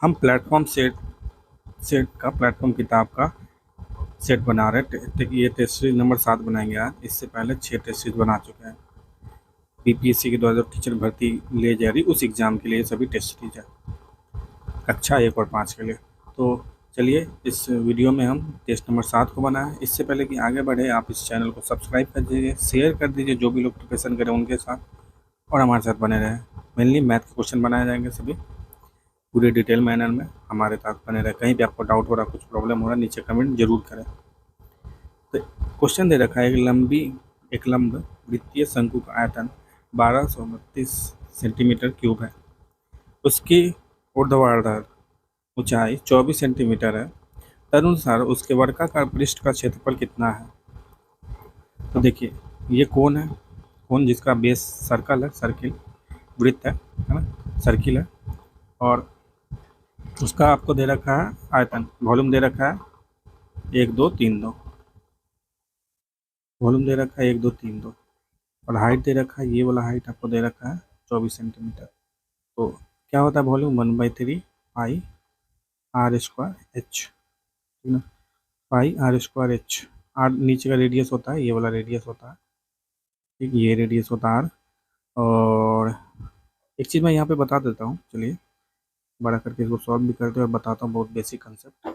हम platform set set का platform किताब का सेट बना रहे हैं। ये टेस्ट सीरीज नंबर 7 बनाएंगे आज। इससे पहले 6 टेस्ट सीरीज बना चुके हैं। बीपीएससी के द्वारा जो टीचर भर्ती ले जा रही उस एग्ज़ाम के लिए सभी टेस्ट सीरीज है, कक्षा 1 और 5 के लिए। तो चलिए इस वीडियो में हम टेस्ट नंबर 7 को बनाएं। इससे पहले कि आगे बढ़े, आप इस चैनल को सब्सक्राइब कर दीजिए, शेयर कर दीजिए जो भी लोग प्रिपरेशन करें उनके साथ, और हमारे साथ बने रहें। मेनली मैथ के क्वेश्चन बनाए जाएंगे सभी पूरे डिटेल मैनर में। हमारे साथ बने रहे। कहीं भी आपको डाउट हो रहा, कुछ प्रॉब्लम हो रहा, नीचे कमेंट जरूर करें। तो क्वेश्चन दे रखा है, एक लंब वृत्तीय शंकु का आयतन 1232 सेंटीमीटर क्यूब है। उसकी ऊर्ध्वाधर ऊंचाई 24 सेंटीमीटर है। तदनुसार उसके वर्गाकार पृष्ठ का क्षेत्रफल कितना है? तो देखिए, ये कोण है, कोण जिसका बेस सर्कल है, सर्किल वृत्त है ना, सर्किल है। और उसका आपको दे रखा है आयतन, वॉल्यूम दे रखा है 1 2 3 2, वॉल्यूम दे रखा है 1 2 3 2, और हाइट दे रखा है, ये वाला हाइट आपको दे रखा है 24 सेंटीमीटर। तो क्या होता है volume? 1/3 pi r square h, ठीक ना, pi r square h. R नीचे का रेडियस होता है, ये वाला रेडियस होता है, ठीक, ये रेडियस होता है आर। और एक चीज़ मैं यहाँ पे बता देता हूँ, चलिए बड़ा करके इसको सॉल्व भी करते हैं और बताता हूँ बहुत बेसिक कंसेप्ट।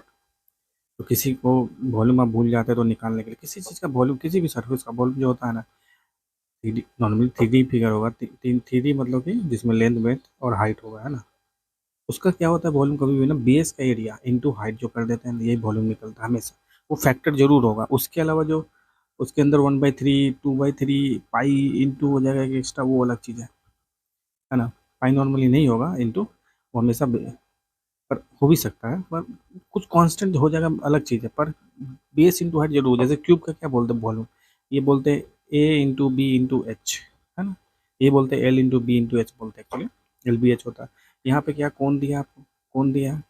तो किसी को वॉल्यूम आप भूल जाते हैं तो निकालने के लिए, किसी चीज़ का वॉल्यूम, किसी भी सर्फेस का वॉल्यूम जो होता है ना, three D normally three D figure होगा, थ्री डी मतलब कि जिसमें लेंथ वेथ और हाइट होगा, है ना। उसका क्या होता है वॉल्यूम, कभी भी ना बेस का एरिया इंटू हाइट जो कर देते हैं, यही वॉल्यूम निकलता है हमेशा। वो फैक्टर जरूर होगा, उसके अलावा जो उसके अंदर 1/3 2/3 पाई इंटू हो जाएगा कि एक्स्ट्रा, वो अलग चीज़ है ना। पाई नॉर्मली नहीं होगा इंटू, वो हमेशा पर हो भी सकता है, पर कुछ कांस्टेंट हो जाएगा अलग चीज़ है, पर बेस इंटू हाइट जरूर। जैसे क्यूब का क्या बोलते हैं वॉल्यूम, ये बोलते हैं a into b into h, है ना। ये बोलते हैं l into b into h बोलते हैं, एक्चुअली एल बी एच होता है। यहाँ पे क्या कौन दिया आपको, कौन दिया है,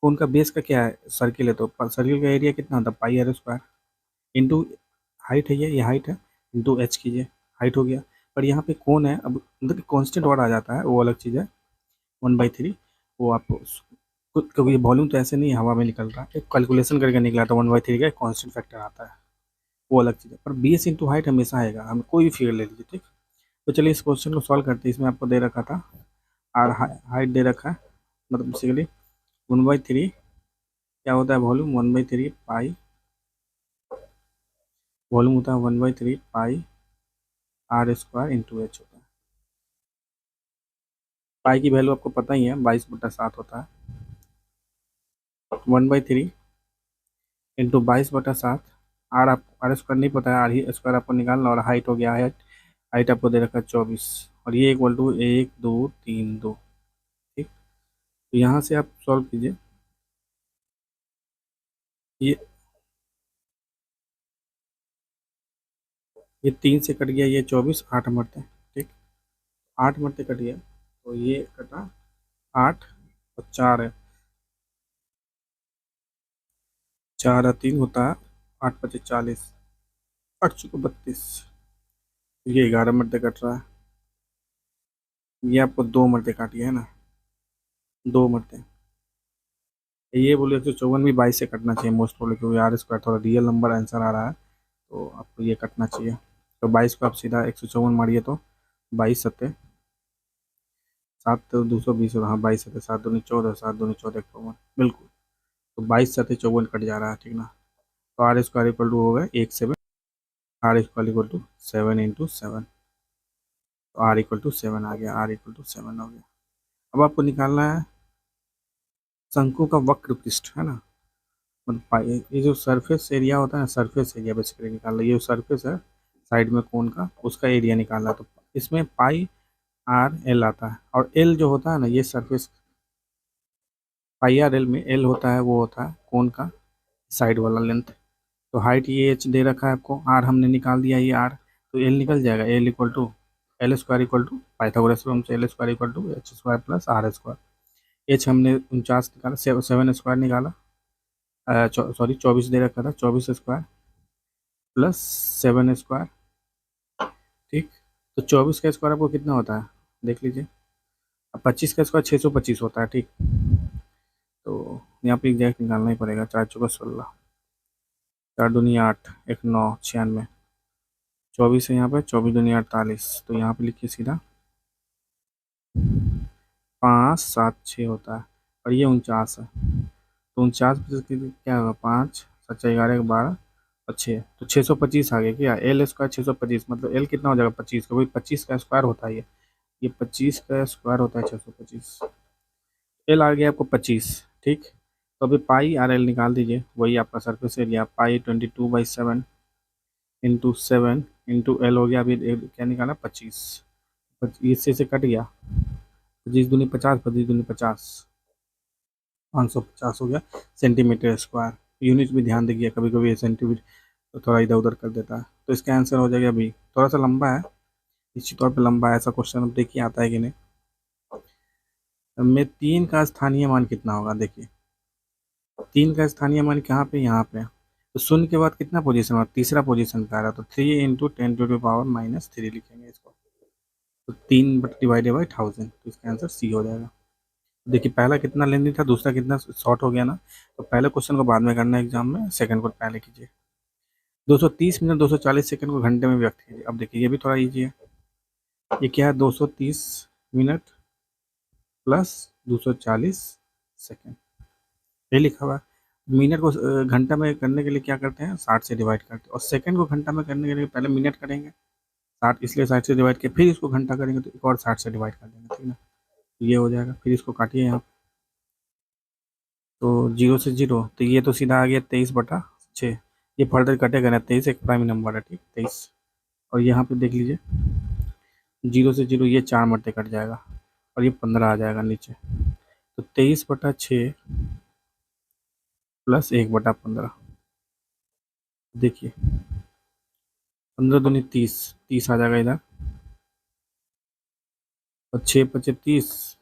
कौन का बेस का क्या है, सर्किल है, तो सर्किल का एरिया कितना होता है पाई आर स्क्वायर इंटू हाइट है, ये हाइट है, इंटू एच कीजिए, हाइट हो गया। पर यहाँ पे कौन है, अब मतलब कॉन्स्टेंट वर्ड आ जाता है, वो अलग चीज़ है 1/3। वो आप कभी वॉल्यूम तो ऐसे नहीं हवा में निकल रहा है, एक कैलकुलेशन करके निकला था 1/3 का कांस्टेंट फैक्टर आता है, वो अलग चीज़ है। पर बेस इंटू हाइट हमेशा आएगा, हम कोई भी फिगर ले लीजिए, ठीक। तो चलिए इस क्वेश्चन को सॉल्व करते हैं। इसमें आपको दे रखा था आर, हाइट दे रखा है, मतलब बेसिकली 1/3 क्या होता है वॉल्यूम, 1/3 पाई, वॉल्यूम होता है 1/3 pi r square into H होता है। पाई की वैल्यू आपको पता ही है, 22/7 होता है। 1/3 इंटू 22/7, आर आप आर स्क्वायर नहीं पता है, आर ही स्क्वायर आपको निकालना, और हाइट हो गया है, हाइट आपको दे रखा है 24, और ये इक्वल टू 1 2 3 2, ठीक। तो यहाँ से आप सॉल्व कीजिए, ये ये 3 से कट गया, ये 24, 8 मरते, ठीक, 8 मरते कट गया, तो ये कटा 8 और 4 है, 4 और 3 होता है 8 × 5 = 40, 8 चुको 32, ये 11 मरते कट रहा है। ये आपको 2 मरते काटिए, है ना, 2 मरते। ये बोले 154 भी 22 से कटना चाहिए मोस्ट प्रोबेबली, क्योंकि आर स्क्वायर थोड़ा रियल नंबर आंसर आ रहा है, तो आपको ये कटना चाहिए। तो 22 को आप सीधा 154 मारिए तो 22 सत्ते 7 तो 220 होगा, हाँ 22 सत्ते 7 दूनी 14, 7 दूनी 14 54, बिल्कुल। तो 22 सत्ते 54 कट जा रहा है, ठीक ना। तो आर स्क्वायर इक्वल टू हो गया 1 7, आर स्क्वायर इक्वल टू 7 × 7, तो आर इक्वल टू 7 आ गया, आर इक्वल टू 7 हो गया। अब आपको निकालना है शंकु का वक्र पृष्ठ, है ना, मतलब ये जो सरफेस एरिया होता है ना, सरफेस एरिया बेसिकली निकालना, ये जो सरफेस है साइड में कोन का, उसका एरिया निकालना। तो इसमें पाई आर एल आता है, और एल जो होता है ना, ये सरफेस, पाई आर एल में एल होता है, वो होता है कोन का साइड वाला लेंथ। तो हाइट ये एच दे रखा है आपको, आर हमने निकाल दिया, ये आर, तो एल निकल जाएगा, L equal to L square equal to Pythagoras theorem से L square equal to H square plus R square. H हमने 49 निकाला, 7 स्क्वायर निकाला, सॉरी 24 दे रखा था, 24 स्क्वायर प्लस 7 स्क्वायर, ठीक। तो 24 का स्क्वायर आपको कितना होता है देख लीजिए, अब 25 का स्क्वायर 625 होता है, ठीक। तो यहाँ पे एग्जैक्ट निकालना ही पड़ेगा। 4 × 4 = 16, 4 × 2 = 8, 1 9 96, 24 है यहाँ पे, 24 × 2 = 48, तो यहाँ पे लिखिए सीधा 5 7 6 होता है, और ये 49 है। तो 49 क्या होगा, 5 7 11 12 और 6, तो 625 आ गया। क्या एल स्क्वायर 625, मतलब एल कितना हो जाएगा 25, क्योंकि 25 का स्क्वायर होता है ये 25 का स्क्वायर होता है 625। एल आ गया आपको 25, ठीक। तो अभी पाई आर एल निकाल दीजिए, वही आपका सरफेस एरिया, पाई 22/7 इंटू 7 इंटू एल हो गया। अभी क्या निकाला 25, इससे से कट गया, 25 दूनी 50, 25 दूनी 50, 550 हो गया सेंटीमीटर स्क्वायर। यूनिट भी ध्यान देखिए, कभी कभी सेंटीमीटर तो थोड़ा इधर उधर कर देता है। तो इसका आंसर हो जाएगा अभी, थोड़ा सा लंबा है, निश्चित तौर पे लंबा है। ऐसा क्वेश्चन अब देखिए आता है कि नहीं। में 3 का स्थानीय मान कितना होगा, देखिए 3 का स्थानीय मान कहाँ पे, यहाँ पे। तो शून्य के बाद कितना पोजीशन होगा, तीसरा पोजीशन पे आ रहा है, तो 3 × 10⁻³ लिखेंगे इसको। तो 3/1000, तो इसका आंसर सी हो जाएगा। देखिए पहला कितना लेंदी था, दूसरा कितना शॉर्ट हो गया ना। तो पहले क्वेश्चन को बाद में करना है एग्जाम में, सेकंड को पहले कीजिए। 230 मिनट 240 सेकंड को घंटे में व्यक्त कीजिए। अब देखिए ये भी थोड़ा इजी है। ये क्या है, 230 मिनट प्लस 240 सेकंड, ये लिखा हुआ है। मिनट को घंटा में करने के लिए क्या करते हैं, 60 से डिवाइड करते हैं, और सेकंड को घंटा में करने के लिए पहले मिनट करेंगे 60, इसलिए 60 से डिवाइड किया, फिर इसको घंटा करेंगे तो एक और 60 से डिवाइड कर देंगे, ठीक है ना। ये हो जाएगा, फिर इसको काटिए यहाँ, तो 0 से 0, तो ये तो सीधा आ गया 23/6। ये फर्दर कटेगा ना, 23 एक प्राइम नंबर है, ठीक 23। और यहाँ पे देख लीजिए 0 से 0 ये 4 मरते कट जाएगा, और ये 15 आ जाएगा नीचे। तो 23/6 प्लस 1/15, देखिए 15 दूनी 30, 30 आ जाएगा इधर, और 6×5 = 30,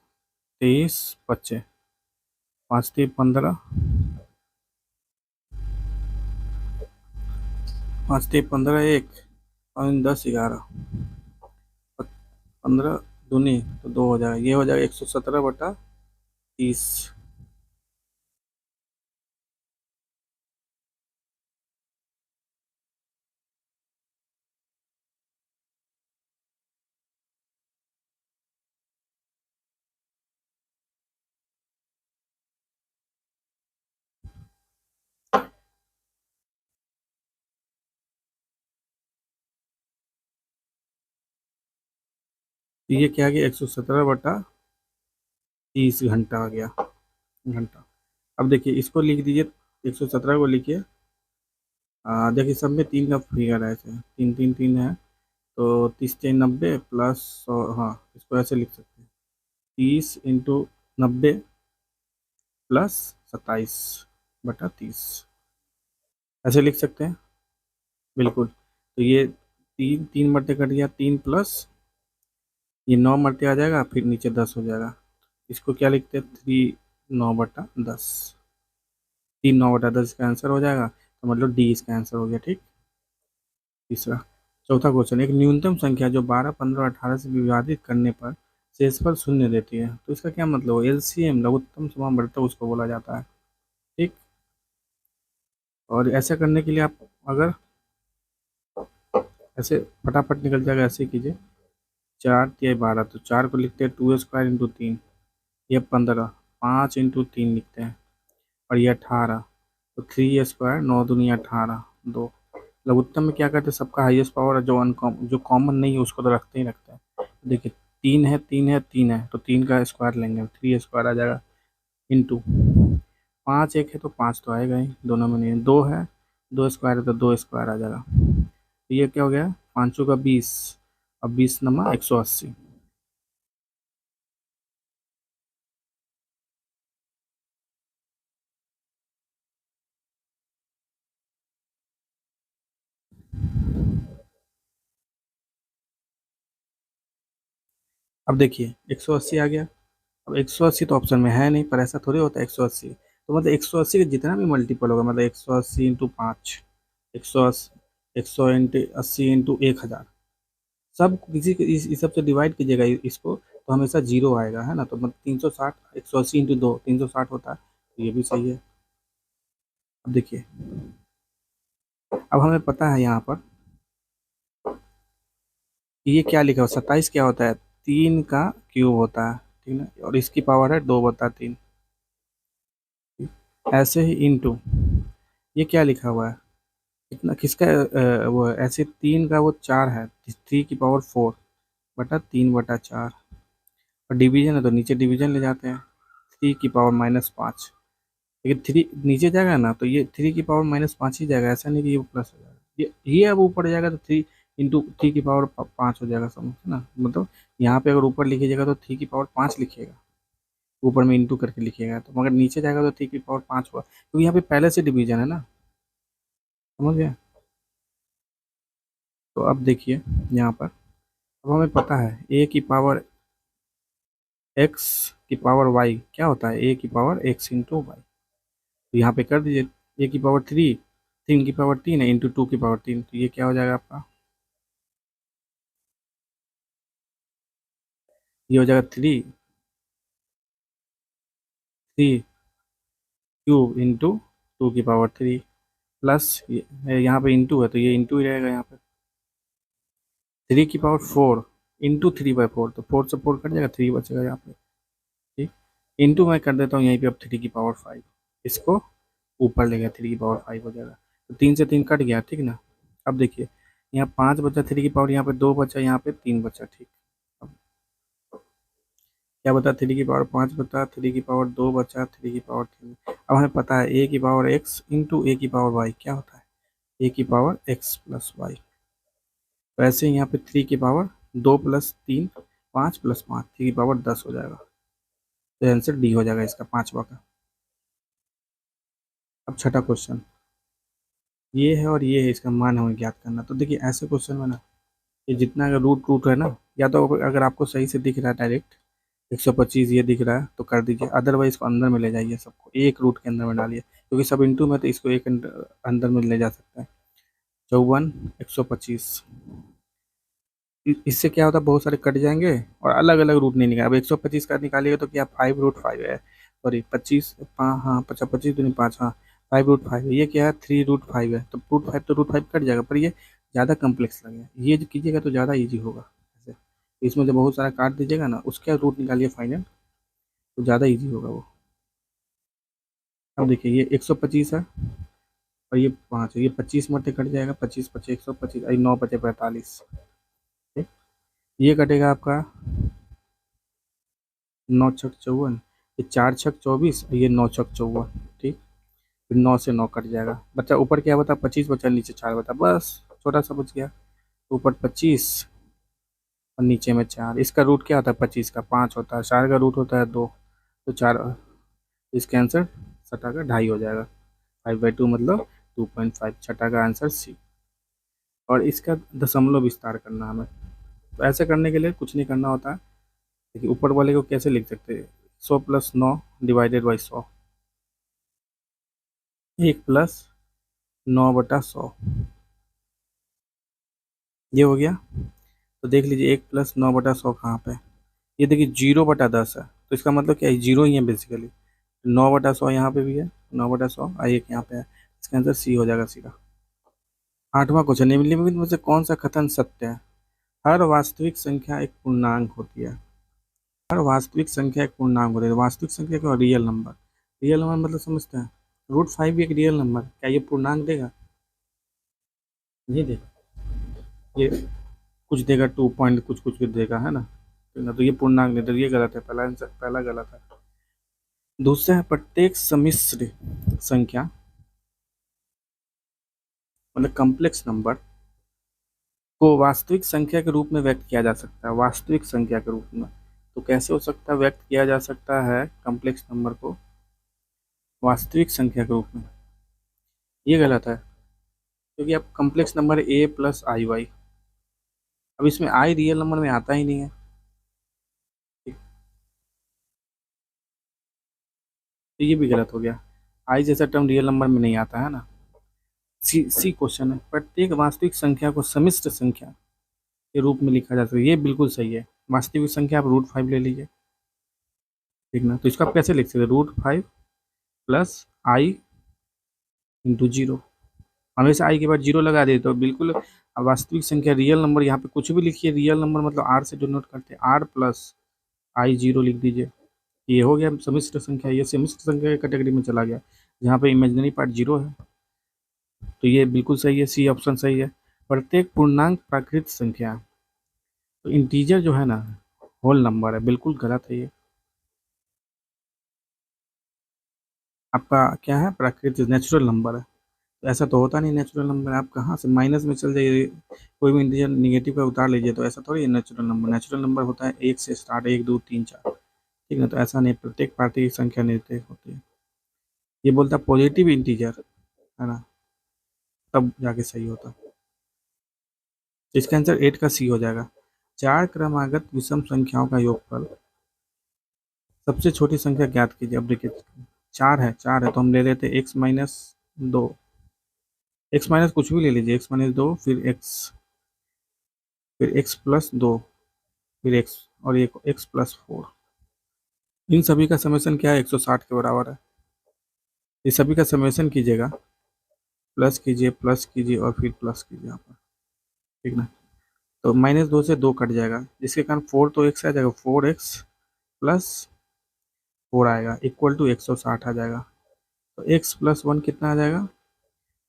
23×5 = 5×3 = 15, 5×3 = 15, 1 और 10 11, 15 दूनी तो 2 हो जाएगा, ये हो जाएगा 117/30। तो ये क्या आ गया, 117/30 घंटा आ गया, घंटा। अब देखिए इसको लिख दीजिए, 117 को लिखिए, देखिए सब में 3 का फिगर है, ऐसे 3 3 3 है, तो 30×3 = 90 प्लस 100, हाँ इसको ऐसे लिख सकते हैं, 30 × 90 प्लस 27/30, ऐसे लिख सकते हैं, बिल्कुल। तो ये 3 3 मरते कट गया, 3 प्लस ये 9 मरते आ जाएगा, फिर नीचे 10 हो जाएगा। इसको क्या लिखते हैं, 3 9/10, 3 9/10 का आंसर हो जाएगा, तो मतलब डी इसका आंसर हो गया, ठीक। तीसरा, चौथा क्वेश्चन, एक न्यूनतम संख्या जो 12 15 18 से विभाजित करने पर शेषफल शून्य देती है, तो इसका क्या मतलब हो, एलसीएम लघुत्तम समावर्तक उसको बोला जाता है, ठीक। और ऐसा करने के लिए आप अगर ऐसे फटाफट निकल जाएगा, ऐसे कीजिए, 4×3 = 12, तो 4 को लिखते हैं 2² × 3, ये 15, 5×3 लिखते हैं, और ये 18, तो 3² 9 दूनी 18, 2। लघुत्तम में क्या करते हैं, सबका हाईएस्ट पावर है, जो कॉमन नहीं है उसको तो रखते ही रखते हैं। देखिए 3 है 3 है 3 है, तो 3 का स्क्वायर लेंगे, 3² आ जाएगा, इंटू 5 1 है तो 5 तो आएगा ही, दोनों में नहीं, 2 है 2² है तो 2² आ जाएगा। तो ये क्या हो गया, 5 का 20, अब 20 नमा 180। अब देखिए 180 आ गया। अब 180 तो ऑप्शन में है नहीं, पर ऐसा थोड़ी होता है 180, तो मतलब 180 का जितना भी मल्टीपल होगा, मतलब 180 × 5, 180, 180 × 80 × 1000, सब किसी इस सब से डिवाइड कीजिएगा इसको, तो हमेशा जीरो आएगा, है ना। तो मतलब 360, 180 × 2 360 होता है, ये भी सही है। अब देखिए, अब हमें पता है यहाँ पर कि ये क्या लिखा हुआ 27 क्या होता है, 3 का क्यूब होता है, ठीक है, और इसकी पावर है 2/3। ऐसे ही इंटू ये क्या लिखा हुआ है, कितना किसका वो है? ऐसे 3 का वो 4 है, 3 की पावर 4/3/4। और डिवीजन है तो नीचे डिवीजन ले जाते हैं, 3 की पावर -5। लेकिन थ्री नीचे जाएगा ना तो ये 3 की पावर -5 ही जाएगा, ऐसा नहीं कि ये प्लस हो जाएगा। ये अब ऊपर जाएगा तो 3 इंटू 3 की पावर 5 हो जाएगा, समझ ना, मतलब यहाँ पे अगर ऊपर लिखिएगा तो 3 की पावर 5 लिखिएगा, ऊपर में इंटू करके लिखिएगा, तो मगर नीचे जाएगा तो 3 की पावर 5 होगा, क्योंकि यहाँ पे पहले से डिवीजन है ना, समझ गए। तो अब देखिए यहाँ पर, अब हमें पता है A की पावर x की पावर y क्या होता है, A की पावर x × y। तो यहाँ पे कर दीजिए, A की पावर 3, 3 की पावर 3 है इंटू 2 की पावर 3, तो ये क्या हो जाएगा आपका, ये हो जाएगा 3 3 क्यूब इंटू 2 की पावर 3 प्लस यहाँ पे इंटू है तो ये इंटू ही रहेगा यहाँ पे, 3 की पावर 4 इंटू 3/4, तो 4 से 4 कट जाएगा, 3 बचेगा यहाँ पे, ठीक। इंटू मैं कर देता हूँ यहीं पे अब 3 की पावर 5, इसको ऊपर ले गया, 3 की पावर 5 हो जाएगा, तो 3 से 3 कट गया, ठीक ना। अब देखिए यहाँ 5 बचा, 3 की पावर यहाँ पे 2 बचा, यहाँ पे 3 बचा, ठीक। अब क्या बता, 3 की पावर 5 बता, 3 की पावर 2 बचा, 3 की पावर 3। अब हमें पता है A की पावर x इंटू A की पावर y क्या होता है, A की पावर x + y। वैसे ही यहाँ पे 3 की पावर 2 + 3 5 + 5 3 की पावर 10 हो जाएगा, तो आंसर डी हो जाएगा इसका, पांचवा का। अब छठा क्वेश्चन ये है और ये है, इसका मान हमें ज्ञात करना। तो देखिए ऐसे क्वेश्चन में ना, ये जितना अगर रूट रूट है ना, या तो अगर आपको सही से दिख रहा है डायरेक्ट 125 ये दिख रहा है तो कर दीजिए, अदरवाइज इसको अंदर में ले जाइए, सबको एक रूट के अंदर में डालिए, क्योंकि सब इंटू में तो इसको एक अंदर में ले जा सकता है। 54 125, इससे क्या होता है, बहुत सारे कट जाएंगे और अलग अलग रूट नहीं निकाल। अब 125 का निकालिएगा तो क्या 5√5 है, सॉरी 25, हाँ 25 25 दूनी 5, हाँ 5√5 है, ये क्या है 3√5 है, तो √5 तो √5 कट जाएगा, पर ये ज़्यादा कम्प्लेक्स लगेगा, ये जो कीजिएगा तो ज़्यादा ईजी होगा ऐसे। इसमें जब बहुत सारा काट दीजिएगा ना, उसका रूट निकालिए फाइनल, तो ज़्यादा ईजी होगा वो। अब देखिए ये 125 है और ये 5 है, ये 25 मरते कट जाएगा, 25 25 125, 9 बचे 45, ठीक। ये कटेगा आपका 9 × 6 = 54, ये 4 × 6 = 24, ये 9 × 6 = 54, ठीक। फिर 9 से 9 कट जाएगा, बच्चा ऊपर क्या बता 25 बचा, नीचे 4 बता, बस छोटा सा बच गया, ऊपर 25 और नीचे में 4। इसका रूट क्या होता है, 25 का 5 होता है, 4 का रूट होता है 2, तो 4, इसका आंसर छठा का 2.5 हो जाएगा, 5/2 मतलब 2.5, छठा का आंसर सी। और इसका दशमलव विस्तार करना हमें, तो ऐसे करने के लिए कुछ नहीं करना होता है। देखिए ऊपर वाले को कैसे लिख सकते हैं, 100 + 9 ÷ 100, 1 + 9/100, ये हो गया। तो देख लीजिए 1 + 9/100 कहाँ पे है? ये देखिए 0/10 है, तो इसका मतलब क्या है, जीरो ही है बेसिकली। 9/100 यहाँ पे भी है, 9/100 और एक यहाँ पे है, इसका आंसर सी हो जाएगा सीधा। आठवां क्वेश्चन, निम्नलिखित में से कौन सा कथन सत्य है, हर वास्तविक संख्या एक पूर्णांक होती है। हर वास्तविक संख्या एक पूर्णांक होती है, वास्तविक संख्या क्या, रियल नंबर। रियल नंबर मतलब समझते हैं, √5 भी एक रियल नंबर, क्या ये पूर्णांक देगा, नहीं देगा, ये कुछ देगा, 2 पॉइंट कुछ कुछ देगा, है ना, तो ये पूर्णांक नहीं, तो ये गलत है, पहला आंसर, पहला गलत है। दूसरा है प्रत्येक सम्मिश्र संख्या मतलब कॉम्प्लेक्स नंबर को वास्तविक संख्या के रूप में व्यक्त किया जा सकता है, वास्तविक संख्या के रूप में। तो कैसे हो सकता है, व्यक्त किया जा सकता है कॉम्प्लेक्स नंबर को वास्तविक संख्या के रूप में, ये गलत है, क्योंकि अब कॉम्प्लेक्स नंबर A + IY, अब इसमें आई रियल नंबर में आता ही नहीं है, ठीक? तो ये भी गलत हो गया, आई जैसा टर्म रियल नंबर में नहीं आता है ना। सी सी क्वेश्चन है, प्रत्येक वास्तविक संख्या को सम्मिश्र संख्या के रूप में लिखा जा सकता है, ये बिल्कुल सही है। वास्तविक संख्या आप √5 ले लीजिए, ठीक ना, तो इसको आप कैसे लिख सकते हैं, √5 प्लस आई इंटू जीरो। हमेशा आई के बाद जीरो लगा दे तो बिल्कुल वास्तविक संख्या रियल नंबर, यहाँ पे कुछ भी लिखिए, रियल नंबर मतलब आर से डिनोट करते हैं, आर प्लस आई जीरो लिख दीजिए। ये हो गया सम्मिश्र संख्या, ये सम्मिश्र संख्या की कैटेगरी में चला गया, जहाँ पे इमेजिनरी पार्ट जीरो है। तो ये बिल्कुल सही है, सी ऑप्शन सही है। प्रत्येक पूर्णांक प्राकृत संख्या, तो इंटीजर जो है ना होल नंबर है, बिल्कुल गलत है ये। आपका क्या है, प्राकृत नेचुरल नंबर है। तो ऐसा तो होता नहीं, नेचुरल नंबर आप कहाँ से माइनस में चल जाइए, कोई भी इंटीजर निगेटिव का उतार लीजिए, तो ऐसा थोड़ी है नेचुरल नंबर होता है एक से स्टार्ट, एक दो तीन चार, ठीक है। तो ऐसा नहीं, प्रत्येक पार्टी की संख्या निर्देश होती है। ये बोलता है पॉजिटिव इंटीजर, है ना, तब जाके सही होता। इसका आंसर 8 का सी हो जाएगा। चार क्रमागत विषम संख्याओं का योगफल, सबसे छोटी संख्या ज्ञात कीजिए। अब देखिए, चार है तो हम ले लेते एक्स माइनस दो, एक्स माइनस कुछ भी ले लीजिए, एक्स माइनस दो, फिर एक्स प्लस दो, फिर एक्स, और एक एक्स प्लस फोर। इन सभी का समेशन क्या है, 160 के बराबर है। ये सभी का समेशन कीजिएगा, प्लस कीजिए और फिर प्लस कीजिए यहाँ पर, ठीक ना। तो माइनस दो से दो कट जाएगा, जिसके कारण फोर तो एक्स आ जाएगा, 4x प्लस फोर आएगा इक्वल टू 160 आ जाएगा। तो एक्स प्लस वन कितना आ जाएगा,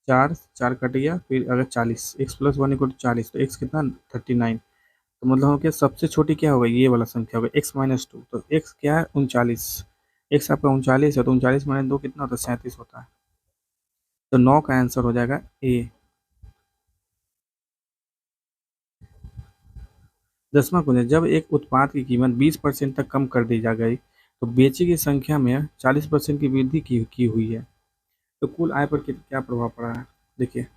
चार, चार कट गया, फिर अगर 40, x plus one equal to 40, तो एक्स कितना 39। तो मतलब हो गया सबसे छोटी क्या होगा, ये वाला संख्या होगा एक्स माइनस टू। तो एक्स क्या है 39, एक्स आपका 39 है, तो 39 माइनस दो कितना होता है, 37 होता है। तो 9 का आंसर हो जाएगा ए। 10वां क्वेश्चन, जब एक उत्पाद की कीमत 20% तक कम कर दी जा गई तो बेची की संख्या में 40% की वृद्धि की हुई है, तो कुल आय पर क्या प्रभाव पड़ा है। देखिए,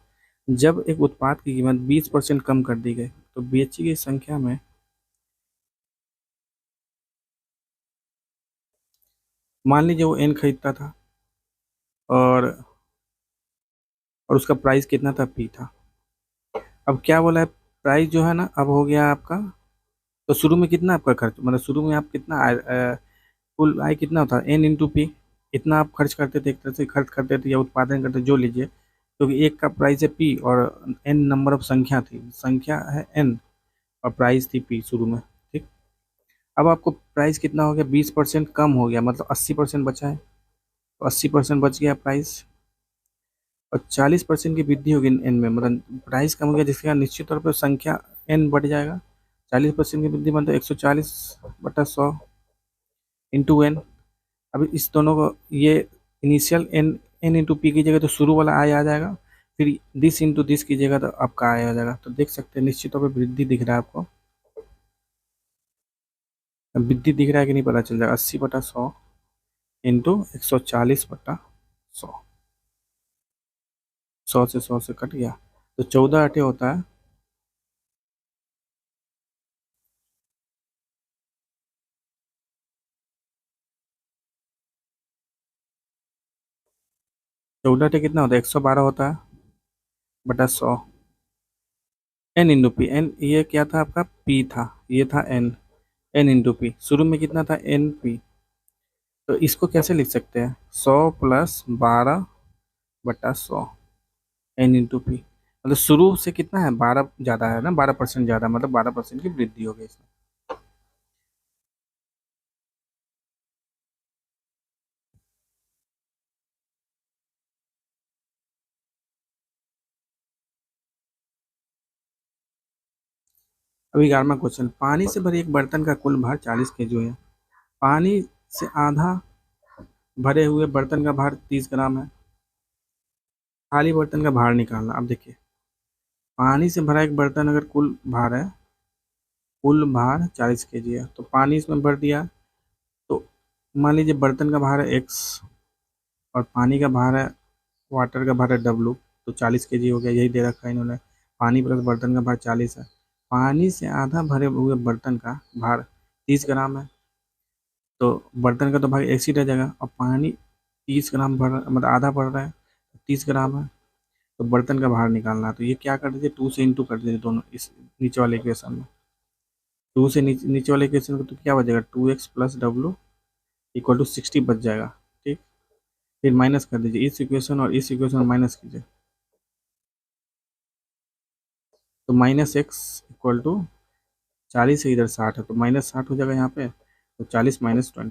जब एक उत्पाद की कीमत 20% कम कर दी गई तो बेची की संख्या में, मान लीजिए वो एन खरीदता था, और उसका प्राइस कितना था, पी था। अब क्या बोला है, प्राइस जो है ना अब हो गया आपका, तो शुरू में कितना आपका खर्च, मतलब शुरू में आप कितना कुल आय कितना होता है, एन इंटू पी, इतना आप खर्च करते थे, एक तरह से खर्च करते थे या उत्पादन करते, जो लीजिए, क्योंकि एक का प्राइस है पी और एन नंबर ऑफ संख्या थी, संख्या है एन और प्राइस थी पी शुरू में, ठीक। अब आपको प्राइस कितना हो गया, 20% कम हो गया, मतलब 80% बचा है, तो 80% बच गया प्राइस, और 40% की वृद्धि होगी एन में, मतलब प्राइस कम हो गया, जिसके कारण निश्चित तौर पर संख्या एन बढ़ जाएगा। 40% की वृद्धि मतलब 140/100 इंटू एन। अभी इस दोनों को, ये initial n, n into p कीजिएगा तो शुरू वाला आय आ जाएगा, फिर दिस इंटू दिस कीजिएगा तो आपका आय आ जाएगा। तो देख सकते हैं निश्चित तौर पर वृद्धि दिख रहा है आपको, वृद्धि दिख रहा है कि नहीं, पता चल जाएगा। 80/100 इंटू 140/100, 100 से 100 से कट गया, तो 14 होता है। 14 कितना होता है, 112 होता है बटा 100, एन इंटू पी, एन ये क्या था आपका, पी था, ये था एन, एन इंटू पी, शुरू में कितना था, एन पी। तो इसको कैसे लिख सकते हैं, 100 + 12/100 एन इंटू पी, मतलब शुरू से कितना है, 12 ज़्यादा है ना, 12% ज़्यादा, मतलब 12% की वृद्धि हो गई इसमें। अभी 11वां क्वेश्चन, पानी से भरे एक बर्तन का कुल भार 40 केजी है, पानी से आधा भरे हुए बर्तन का भार 30 ग्राम है, खाली बर्तन का भार निकालना। अब देखिए, पानी से भरा एक बर्तन अगर कुल भार है, कुल भार 40 केजी है, तो पानी इसमें भर दिया, तो मान लीजिए बर्तन का भार है एक्स और पानी का भार है, वाटर का भार है डब्लू, तो 40 केजी हो गया, यही दे रखा है इन्होंने, पानी प्लस बर्तन का भार 40 है, पानी से आधा भरे हुए बर्तन का भार 30 ग्राम है, तो बर्तन का तो भाग एक ही रह जाएगा, और पानी 30 ग्राम भर, मतलब आधा भर रहा है, 30 ग्राम है, तो बर्तन का भार निकालना है। तो ये क्या कर दीजिए, 2 से इंटू कर दीजिए दोनों, इस नीचे वाले इक्वेशन में, 2 से नीचे वाले इक्वेशन को, तो क्या बचेगा, 2x + w = 60 बच जाएगा, ठीक। फिर माइनस कर दीजिए इस इक्वेशन और इस इक्वेशन माइनस कीजिए, तो माइनस एक्स इक्वल टू 40 है, इधर 60 है, तो माइनस 60 हो जाएगा यहाँ पे, तो 40 - 20, तो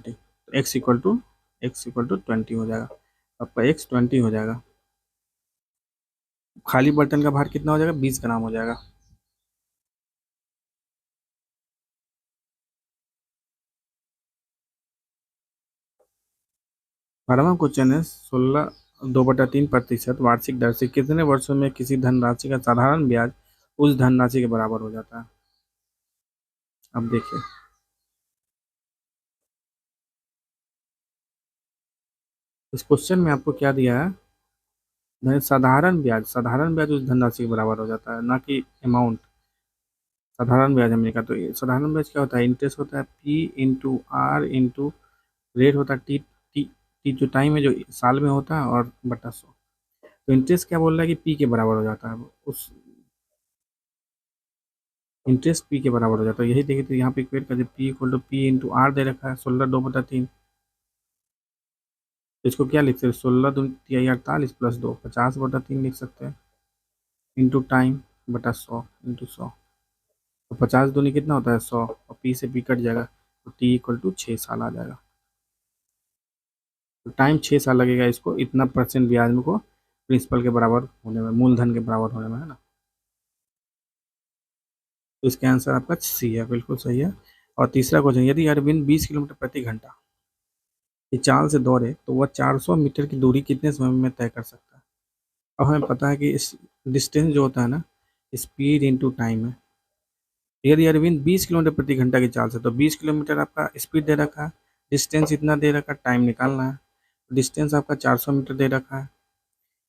एक्स इक्वल टू 20 हो जाएगा, आपका एक्स 20 हो जाएगा। खाली बर्तन का भार कितना हो जाएगा, 20 ग्राम हो जाएगा। बारहवां क्वेश्चन है 16 2/3% वार्षिक दर से कितने वर्षों में किसी धनराशि का साधारण ब्याज उस धनराशि के बराबर हो जाता है। अब देखिए, इस क्वेश्चन में आपको क्या दिया है, साधारण ब्याज उस धनराशि के बराबर हो जाता है, ना कि अमाउंट। साधारण ब्याज हमने कहा, तो ये साधारण ब्याज क्या होता है, इंटरेस्ट होता है p into r into rate होता है टी, टी जो टाइम है जो साल में होता है, और बटा 100। तो इंटरेस्ट क्या बोल रहा है कि पी के बराबर हो जाता है, उस इंटरेस्ट पी के बराबर हो जाता है, यही देखिए, तो यहाँ पे इक्वेट कर P equal to P into R दे रखा है 16 2/3। तो इसको क्या लिख सकते हैं, 16 × 2 = 48 + 2 50/3 लिख सकते हैं, इंटू टाइम बटा 100 × 100। तो 50 दूनी कितना होता है 100, और पी से पी कट जाएगा, तो टी इक्वल टू 6 साल आ जाएगा। तो टाइम 6 साल लगेगा इसको इतना परसेंट ब्याज में को प्रिंसिपल के बराबर होने में, मूलधन के बराबर होने में, है ना। तो इसका आंसर आपका सी है, बिल्कुल सही है। और तीसरा क्वेश्चन, यदि अरविंद 20 किलोमीटर प्रति घंटा की चाल से दौड़े तो वह 400 मीटर की दूरी कितने समय में तय कर सकता है। अब हमें पता है कि इस डिस्टेंस जो होता है ना, स्पीड इंटू टाइम है। यदि अरविंद 20 किलोमीटर प्रति घंटा की चाल से, तो 20 किलोमीटर आपका स्पीड दे रखा है, डिस्टेंस इतना दे रखा है, टाइम निकालना है। डिस्टेंस आपका 400 मीटर दे रखा है,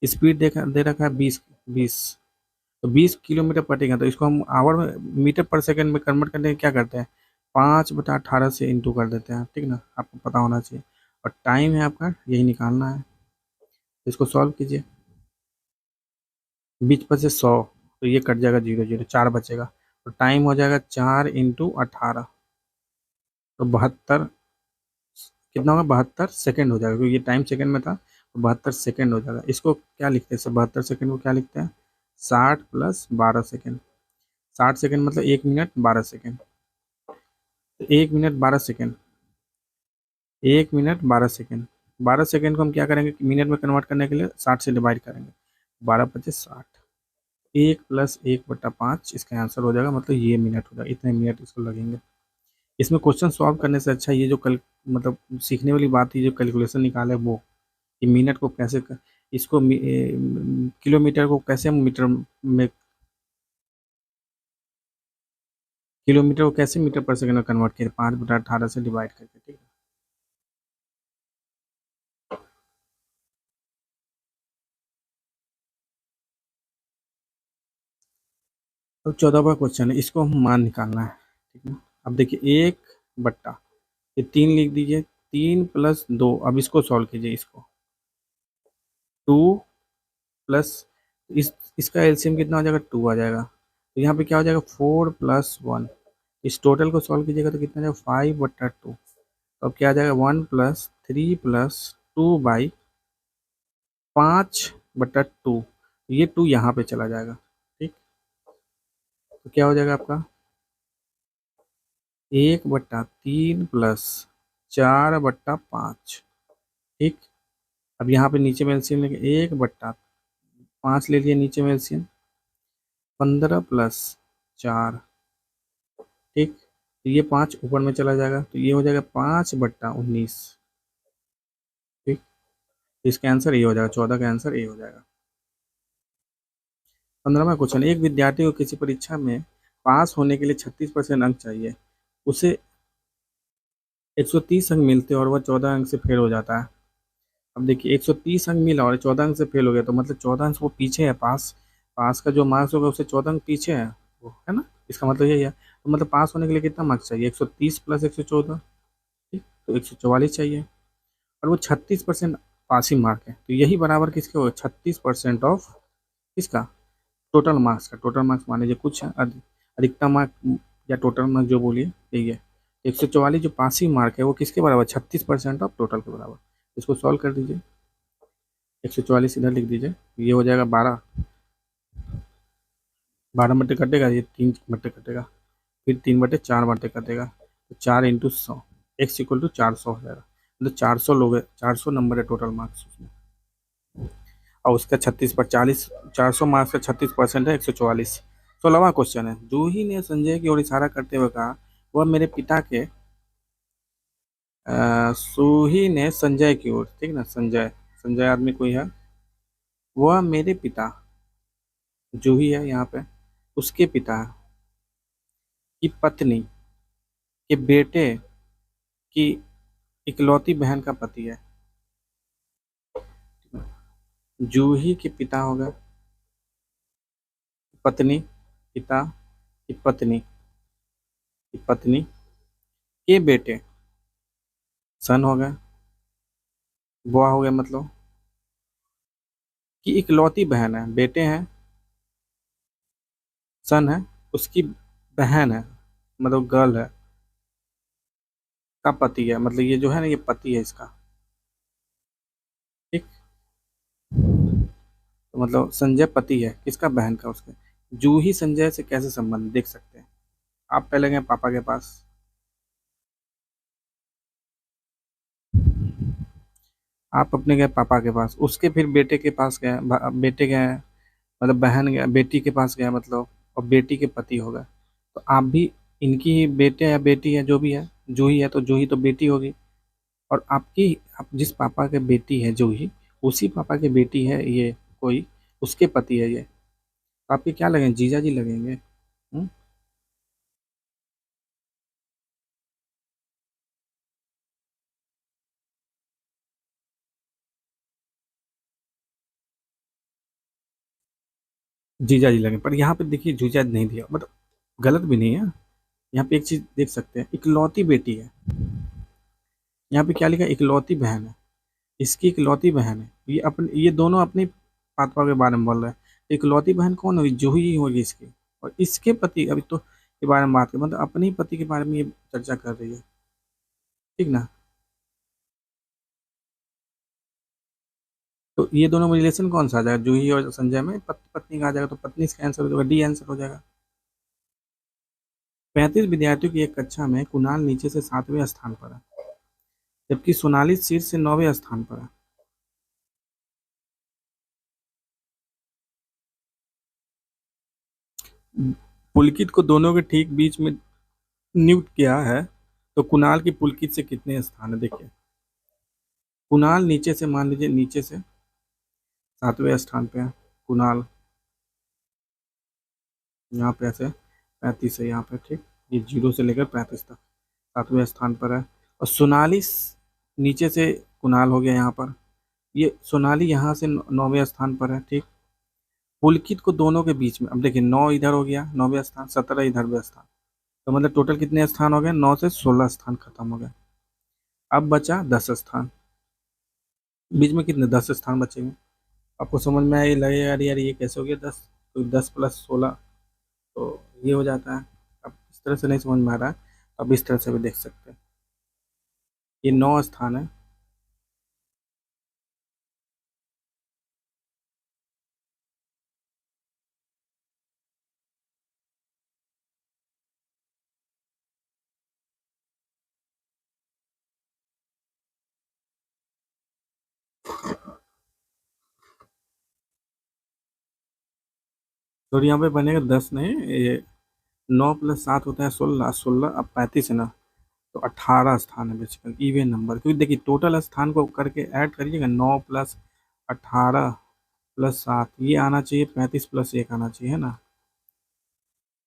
स्पीड दे रखा है 20 तो 20 किलोमीटर प्रति घंटा, तो इसको हम आवर में मीटर पर सेकंड में कन्वर्ट करने के क्या करते हैं, 5/18 से इंटू कर देते हैं, ठीक ना, आपको पता होना चाहिए। और टाइम है आपका, यही निकालना है, तो इसको सॉल्व कीजिए। 20 पर से 100, तो ये कट जाएगा 0 0, 4 बचेगा, तो टाइम हो जाएगा 4 × 18, तो 72, कितना होगा, 72 सेकेंड हो जाएगा, क्योंकि ये टाइम सेकेंड में था, तो 72 सेकेंड हो जाएगा। इसको क्या लिखते हैं, 72 सेकेंड को क्या लिखते हैं, 60 + 12 सेकेंड। 60 सेकेंड मतलब 1 मिनट 12 सेकेंड, तो 1 minute 12 second, 1 minute 12 second. 12 second को हम क्या करेंगे, मिनट में कन्वर्ट करने के लिए 60 से डिवाइड करेंगे, 12 × 50 = 60, 1 + 1/5 इसका आंसर हो जाएगा, मतलब ये मिनट हो जाएगा, इतने मिनट इसको लगेंगे। इसमें क्वेश्चन सॉल्व करने से अच्छा ये जो कल मतलब सीखने वाली बात थी, जो कैलकुलेशन निकाले वो, कि मिनट को कैसे इसको किलोमीटर को कैसे हम मीटर में, किलोमीटर को कैसे मीटर पर सेकंड में कन्वर्ट किया, 5/18 से डिवाइड करके, ठीक है। अब 14वां क्वेश्चन है, इसको हम मान निकालना है, ठीक है। अब देखिए 1/, ये 3 लिख दीजिए, 3 + 2, अब इसको सॉल्व कीजिए, इसको 2 प्लस इसका एलसीएम कितना हो जाएगा, 2 आ जाएगा, तो यहाँ पे क्या हो जाएगा, 4 + 1, इस टोटल को सॉल्व कीजिएगा तो कितना जाएगा, 5/2, तो अब क्या आ जाएगा, 1 + 3 + 2/5/2, ये 2 यहाँ पे चला जाएगा, ठीक। तो क्या हो जाएगा आपका, 1/3 + 4/5, ठीक। अब यहाँ पे नीचे में एलसीएम लेंगे, 1/5 ले लिए नीचे में एलसीएम, 15 + 4, ठीक। तो ये 5 ऊपर में चला जाएगा, तो ये हो जाएगा 5/19, ठीक। तो इसका आंसर ये हो जाएगा, 14 का आंसर ये हो जाएगा। 15वां क्वेश्चन, एक विद्यार्थी को किसी परीक्षा में पास होने के लिए 36% अंक चाहिए, उसे 130 अंक मिलते हैं और वह 14 अंक से फेल हो जाता है। अब देखिए 130 अंक मिला और 14 अंक से फेल हो गया, तो मतलब 14 अंक वो पीछे है, पास पास का जो मार्क्स होगा उससे 14 अंक पीछे है वो, है ना, इसका मतलब यही है। तो मतलब पास होने के लिए कितना मार्क्स चाहिए, 130 + 114, ठीक, तो 144 चाहिए, और वो 36% पासिंग मार्क है, तो यही बराबर किसके होगा, 36% ऑफ किसका, टोटल मार्क्स का। टोटल मार्क्स मान लीजिए कुछ है, अधिकतम मार्क या टोटल मार्क्स जो बोलिए, यही है। 144 जो पासिंग मार्क है वो किसके बराबर, 36% ऑफ टोटल के बराबर। इसको सॉल्व कर दीजिए, 144 इधर लिख दीजिए, ये हो जाएगा 12, 12 बटे कटेगा, ये 3 बटे कटेगा, फिर 3/4 बटे कटेगा, तो 4 × 100, x = 400 हो जाएगा। मतलब 400 लोग है, 400 नंबर है टोटल मार्क्स उसमें, और उसका 36/40, 400 मार्क्स का 36% है 144। 16वां क्वेश्चन है, जूही ने संजय की ओर इशारा करते हुए कहा, वह मेरे पिता के सूही ने संजय की ओर, ठीक ना, संजय, संजय आदमी कोई है, वह मेरे पिता, जूही है यहाँ पे, उसके पिता की पत्नी के बेटे की इकलौती बहन का पति है। जूही के पिता हो गए, पत्नी, पिता की पत्नी, की पत्नी के बेटे, सन हो गए, बुआ हो गया, मतलब कि इकलौती बहन है, बेटे हैं, सन है, उसकी बहन है, मतलब गर्ल है, का पति है, मतलब ये जो है ना, ये पति है इसका, ठीक। तो मतलब संजय पति है किसका, बहन का, उसके। जूही संजय से कैसे संबंध देख सकते हैं, आप पहले गए पापा के पास, आप अपने गए पापा के पास, उसके फिर बेटे के पास गए, बेटे गए, मतलब बहन गया, बेटी के पास गया मतलब, और बेटी के पति हो गए, तो आप भी इनकी ही बेटे या बेटी है, जो भी है, जूही है तो जूही तो बेटी होगी, और आपकी, आप जिस पापा के बेटी है जूही, उसी पापा की बेटी है ये कोई, उसके पति है ये, तो आपके क्या लगेंगे, जीजा जी लगेंगे। हम्म? जीजा जी लगेंगे, पर यहाँ पे देखिए जीजा नहीं दिया, मतलब गलत भी नहीं है। यहाँ पे एक चीज देख सकते हैं, इकलौती बेटी है, यहाँ पे क्या लिखा है, इकलौती बहन है, इसकी इकलौती बहन है, ये दोनों अपने पापा के बारे में बोल रहे हैं, तो इकलौती बहन कौन होगी, जूही ही होगी इसकी, और इसके पति, अभी तो के बारे में बात कर, मतलब अपने ही पति के बारे में ये चर्चा कर रही है, ठीक ना। तो ये दोनों में रिलेशन कौन सा आ जाएगा, जूही और संजय में पत्नी का आ जाएगा, तो पत्नी इसका आंसर हो जाएगा, डी आंसर हो जाएगा। 35 विद्यार्थियों की एक कक्षा में कुणाल नीचे से 7वें स्थान पर है, जबकि सोनाली शीर्ष से 9वें स्थान पर है। पुलकित को दोनों के ठीक बीच में नियुक्त किया है, तो कुणाल की पुलकित से कितने स्थान है, देखिए, कुणाल नीचे से, मान लीजिए नीचे से 7वें स्थान पे है कुणाल, यहाँ पे ऐसे 35 है यहाँ पे, ठीक, ये 0 से लेकर 35 तक 7वें स्थान पर है, और सोनाली नीचे से कुणाल हो गया यहाँ पर, ये सोनाली यहाँ से 9वें स्थान पर है, ठीक। पुलकित को दोनों के बीच में, अब देखिए 9 इधर हो गया 9वें स्थान, 17 इधर स्थान, तो मतलब टोटल कितने स्थान हो गए, 9 से 16 स्थान खत्म हो गए, अब बचा 10 स्थान, बीच में कितने 10 स्थान बचेंगे। आपको समझ में आए, लगे यार यार ये कैसे हो गया 10, तो 10 + 16, तो ये हो जाता है। अब इस तरह से नहीं समझ में आ रहा है, अब इस तरह से भी देख सकते हैं, ये 9 स्थान है। तो यहाँ पे बनेगा 10 नहीं, ये 9 + 7 होता है 16, 16 अब 35 है ना, तो 18 स्थान है बेसिकली, इवन नंबर, क्योंकि देखिए टोटल स्थान को करके ऐड करिएगा, 9 + 18 + 7, ये आना चाहिए, 35 + 1 आना चाहिए, है ना,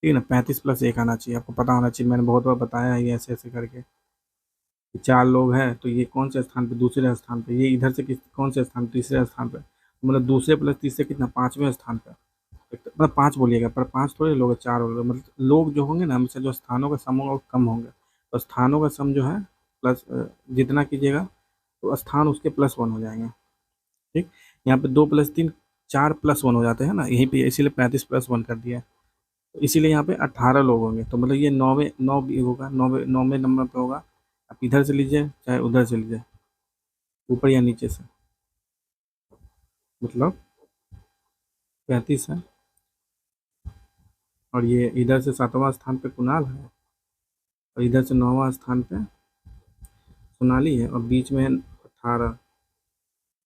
ठीक है ना, 35 + 1 आना चाहिए, आपको पता होना चाहिए, मैंने बहुत बार बताया है ये ऐसे ऐसे करके, कि 4 लोग हैं, तो ये कौन से स्थान पे, दूसरे स्थान पे, ये इधर से कौन से स्थान, तीसरे स्थान पे, मतलब दूसरे + तीसरे कितना, 5वें स्थान पे, मतलब 5 बोलिएगा, पर 5 थोड़े लोग हैं, 4 लोग, मतलब लोग जो होंगे ना, हमेशा जो स्थानों का सम होगा वो कम होंगे, तो स्थानों का सम जो है प्लस, जितना कीजिएगा तो स्थान उसके +1 हो जाएंगे, ठीक। यहाँ पे 2 + 3 4 + 1 हो जाते हैं ना, यहीं पे इसीलिए 35 + 1 कर दिया है, तो इसीलिए यहाँ पे 18 लोग होंगे, तो मतलब ये 9वें 9 भी होगा, 9वें नंबर पे होगा, आप इधर से लीजिए चाहे उधर से लीजिए, ऊपर या नीचे से। मतलब 35 है, और ये इधर से 7वां स्थान पे कुणाल है, और इधर से 9वां स्थान पे सोनाली है, और बीच में है 18,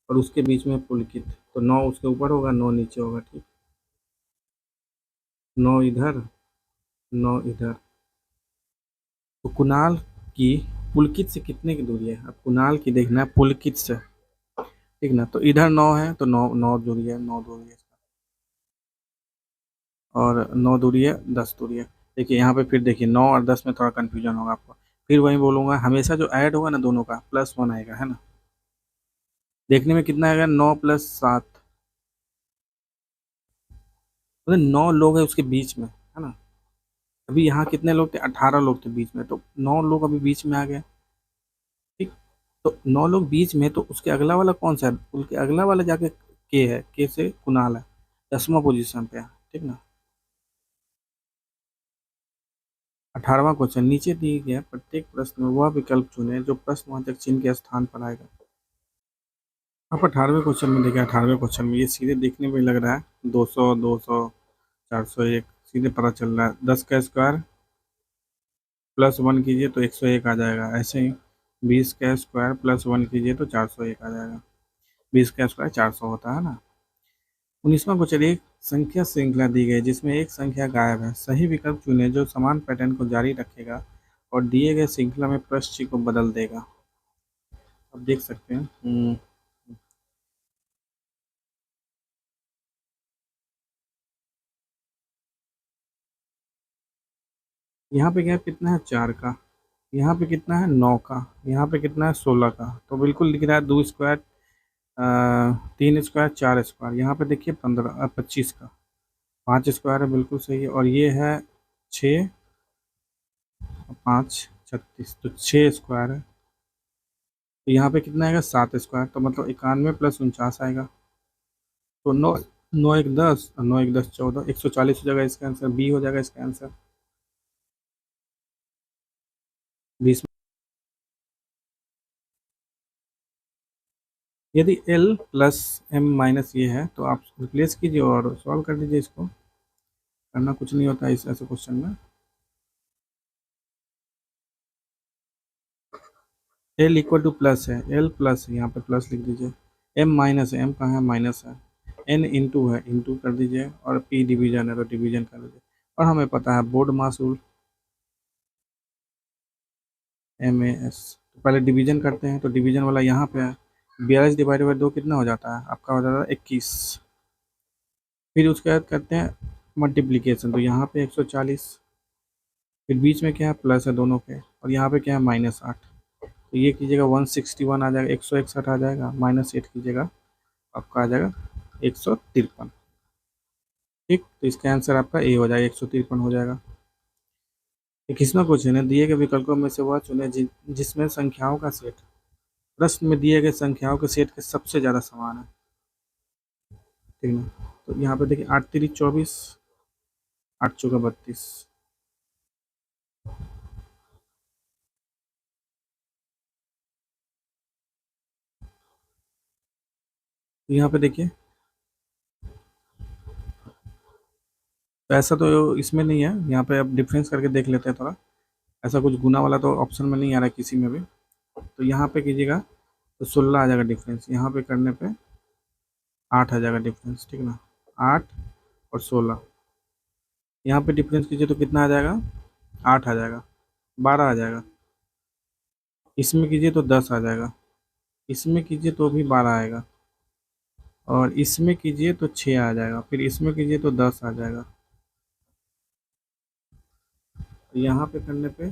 और उसके बीच में है पुलकित। तो 9 उसके ऊपर होगा, 9 नीचे होगा, ठीक। 9 इधर, 9 इधर। तो कुणाल की पुलकित से कितने की दूरी है, अब कुणाल की देखना है पुलकित से, ठीक ना। तो इधर 9 है, तो 9 9 दूरी है, 9 दूरी है, और 9 दूरी है, 10 दूरी है। देखिए यहाँ पे फिर देखिए 9 और 10 में थोड़ा कन्फ्यूजन होगा आपको। फिर वही बोलूँगा, हमेशा जो ऐड होगा ना दोनों का +1 आएगा, है ना। देखने में कितना आएगा, 9 + 7, मतलब 9 लोग हैं उसके बीच में, है ना। अभी यहाँ कितने लोग थे, 18 लोग थे बीच में, तो 9 लोग अभी बीच में आ गए, ठीक। तो 9 लोग बीच में, तो उसके अगला वाला कौन सा है, उसके अगला वाला जाके के है, के से कुणाल है, 10वां पोजीशन पे है, ठीक ना। 18वां क्वेश्चन, नीचे दिए गए प्रत्येक प्रश्न में वह विकल्प चुनें जो प्रश्नवाचक चिन्ह के स्थान पर आएगा। आप 18वें क्वेश्चन में देखिए, 18वें क्वेश्चन में ये सीधे देखने में लग रहा है 200 200 401, सीधे पता चल रहा है। 10 का स्क्वायर +1 कीजिए तो 101 आ जाएगा, ऐसे ही 20 का स्क्वायर +1 कीजिए तो 401 आ जाएगा। 20 का स्क्वायर 400 होता है ना। 19वां क्वेश्चन, एक संख्या श्रृंखला दी गई जिसमें एक संख्या गायब है, सही विकल्प चुनें जो समान पैटर्न को जारी रखेगा और दिए गए श्रृंखला में प्रश्न को बदल देगा। अब देख सकते हैं। यहाँ पे क्या कितना है, 4 का, यहाँ पे कितना है, 9 का, यहाँ पे कितना है, 16 का। तो बिल्कुल लिख रहा है 2 स्क्वायर, 3 स्क्वायर, 4 स्क्वायर। यहाँ पे देखिए 25 का, 5 स्क्वायर है, बिल्कुल सही है। और ये है 6, 5 36, तो 6 स्क्वायर है। तो यहाँ पे कितना आएगा, 7 स्क्वायर, तो मतलब 91 + 49 आएगा। तो 9, 9 1 10, और 9 1 10 14, 140 हो जाएगा इसका आंसर, बी हो जाएगा इसका आंसर। 20। यदि L + M - ये है तो आप रिप्लेस कीजिए और सॉल्व कर दीजिए, इसको करना कुछ नहीं होता है इस ऐसे क्वेश्चन में। L = प्लस है, L प्लस है, यहाँ पे प्लस लिख दीजिए। M माइनस है, M कहाँ है, माइनस है। N इंटू है, इंटू कर दीजिए, और P डिवीजन है तो डिवीजन कर दीजिए। और हमें पता है बोर्ड मास रूल, MAS। तो पहले डिवीजन करते हैं, तो डिवीजन वाला यहाँ पे है। 42 डिवाइडेड बाई 2 कितना हो जाता है आपका, हो जाता है 21। फिर उसके बाद करते हैं मल्टीप्लीकेशन, तो यहाँ पे 140, फिर बीच में क्या है, प्लस है दोनों के, और यहाँ पे क्या है, -8। तो ये कीजिएगा 161 आ जाएगा, 161 आ जाएगा, -8 कीजिएगा, आपका आ जाएगा 153, ठीक। तो इसका आंसर आपका ए हो जाएगा, 153 हो जाएगा। 21वां क्वेश्चन है, दिए गए विकल्पों में से वह चुने जिसमें संख्याओं का सेट प्रश्न में दिए गए संख्याओं के सेट के सबसे ज़्यादा समान है, ठीक ना। तो यहाँ पे देखिए 8 3 24, 8 चौका 32। तो यहाँ पे देखिए, तो ऐसा तो इसमें नहीं है, यहाँ पे अब डिफरेंस करके देख लेते हैं थोड़ा। ऐसा कुछ गुना वाला तो ऑप्शन में नहीं आ रहा है किसी में भी। तो यहाँ पे कीजिएगा तो 16 आ जाएगा डिफरेंस, यहाँ पे करने पे 8 आ जाएगा डिफरेंस, ठीक ना। 8 और 16, यहाँ पे डिफरेंस कीजिए तो कितना आ जाएगा, 8 आ जाएगा, 12 आ जाएगा। इसमें कीजिए तो 10 आ जाएगा, इसमें कीजिए तो भी 12 आएगा, और इसमें कीजिए तो 6 आ जाएगा, फिर इसमें कीजिए तो 10 आ जाएगा। तो यहाँ पे करने पे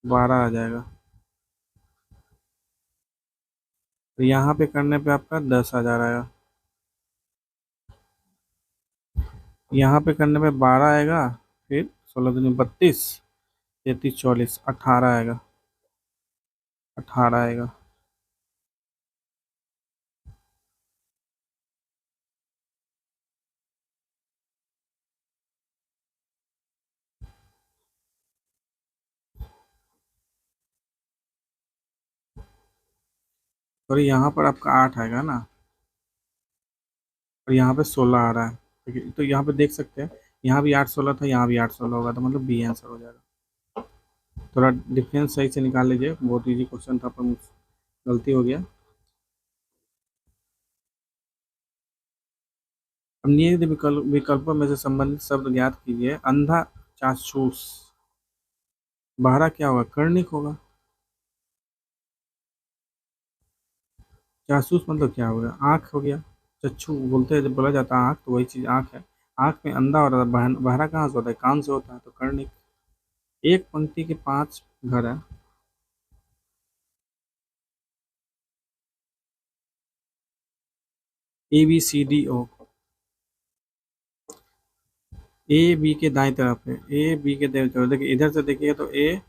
12 आ जाएगा, तो यहाँ पे करने पे आपका 10,000 आएगा, यहाँ पे करने पे 12 आएगा, फिर 16 दूनी 32, 33 44, 18 आएगा, 18 आएगा। और यहाँ पर आपका 8 आएगा ना, और यहाँ पे 16 आ रहा है। ठीक है, तो यहाँ पे देख सकते हैं, यहाँ भी 8 16 था, यहाँ भी 8 16 होगा, तो मतलब बी आंसर हो जाएगा। थोड़ा डिफरेंस सही से निकाल लीजिए, बहुत इजी क्वेश्चन था, पर गलती हो गया। अब निम्न विकल्पों में से संबंधित शब्द ज्ञात कीजिए। अंधा चाक्षुष, बहरा क्या होगा, कर्णिक होगा। जासूस मतलब क्या हो गया, आँख हो गया। चक्षु बोलते हैं, जब बोला जाता है आँख, तो वही चीज आँख है। आँख में अंधा और बहरा कहाँ से होता है, कान से होता है, तो कर्णिक। एक पंक्ति के 5 घर है। A B C D O, A B के दाएं तरफ है, ए बी के दाएं तरफ, देखिए इधर से देखिए तो ए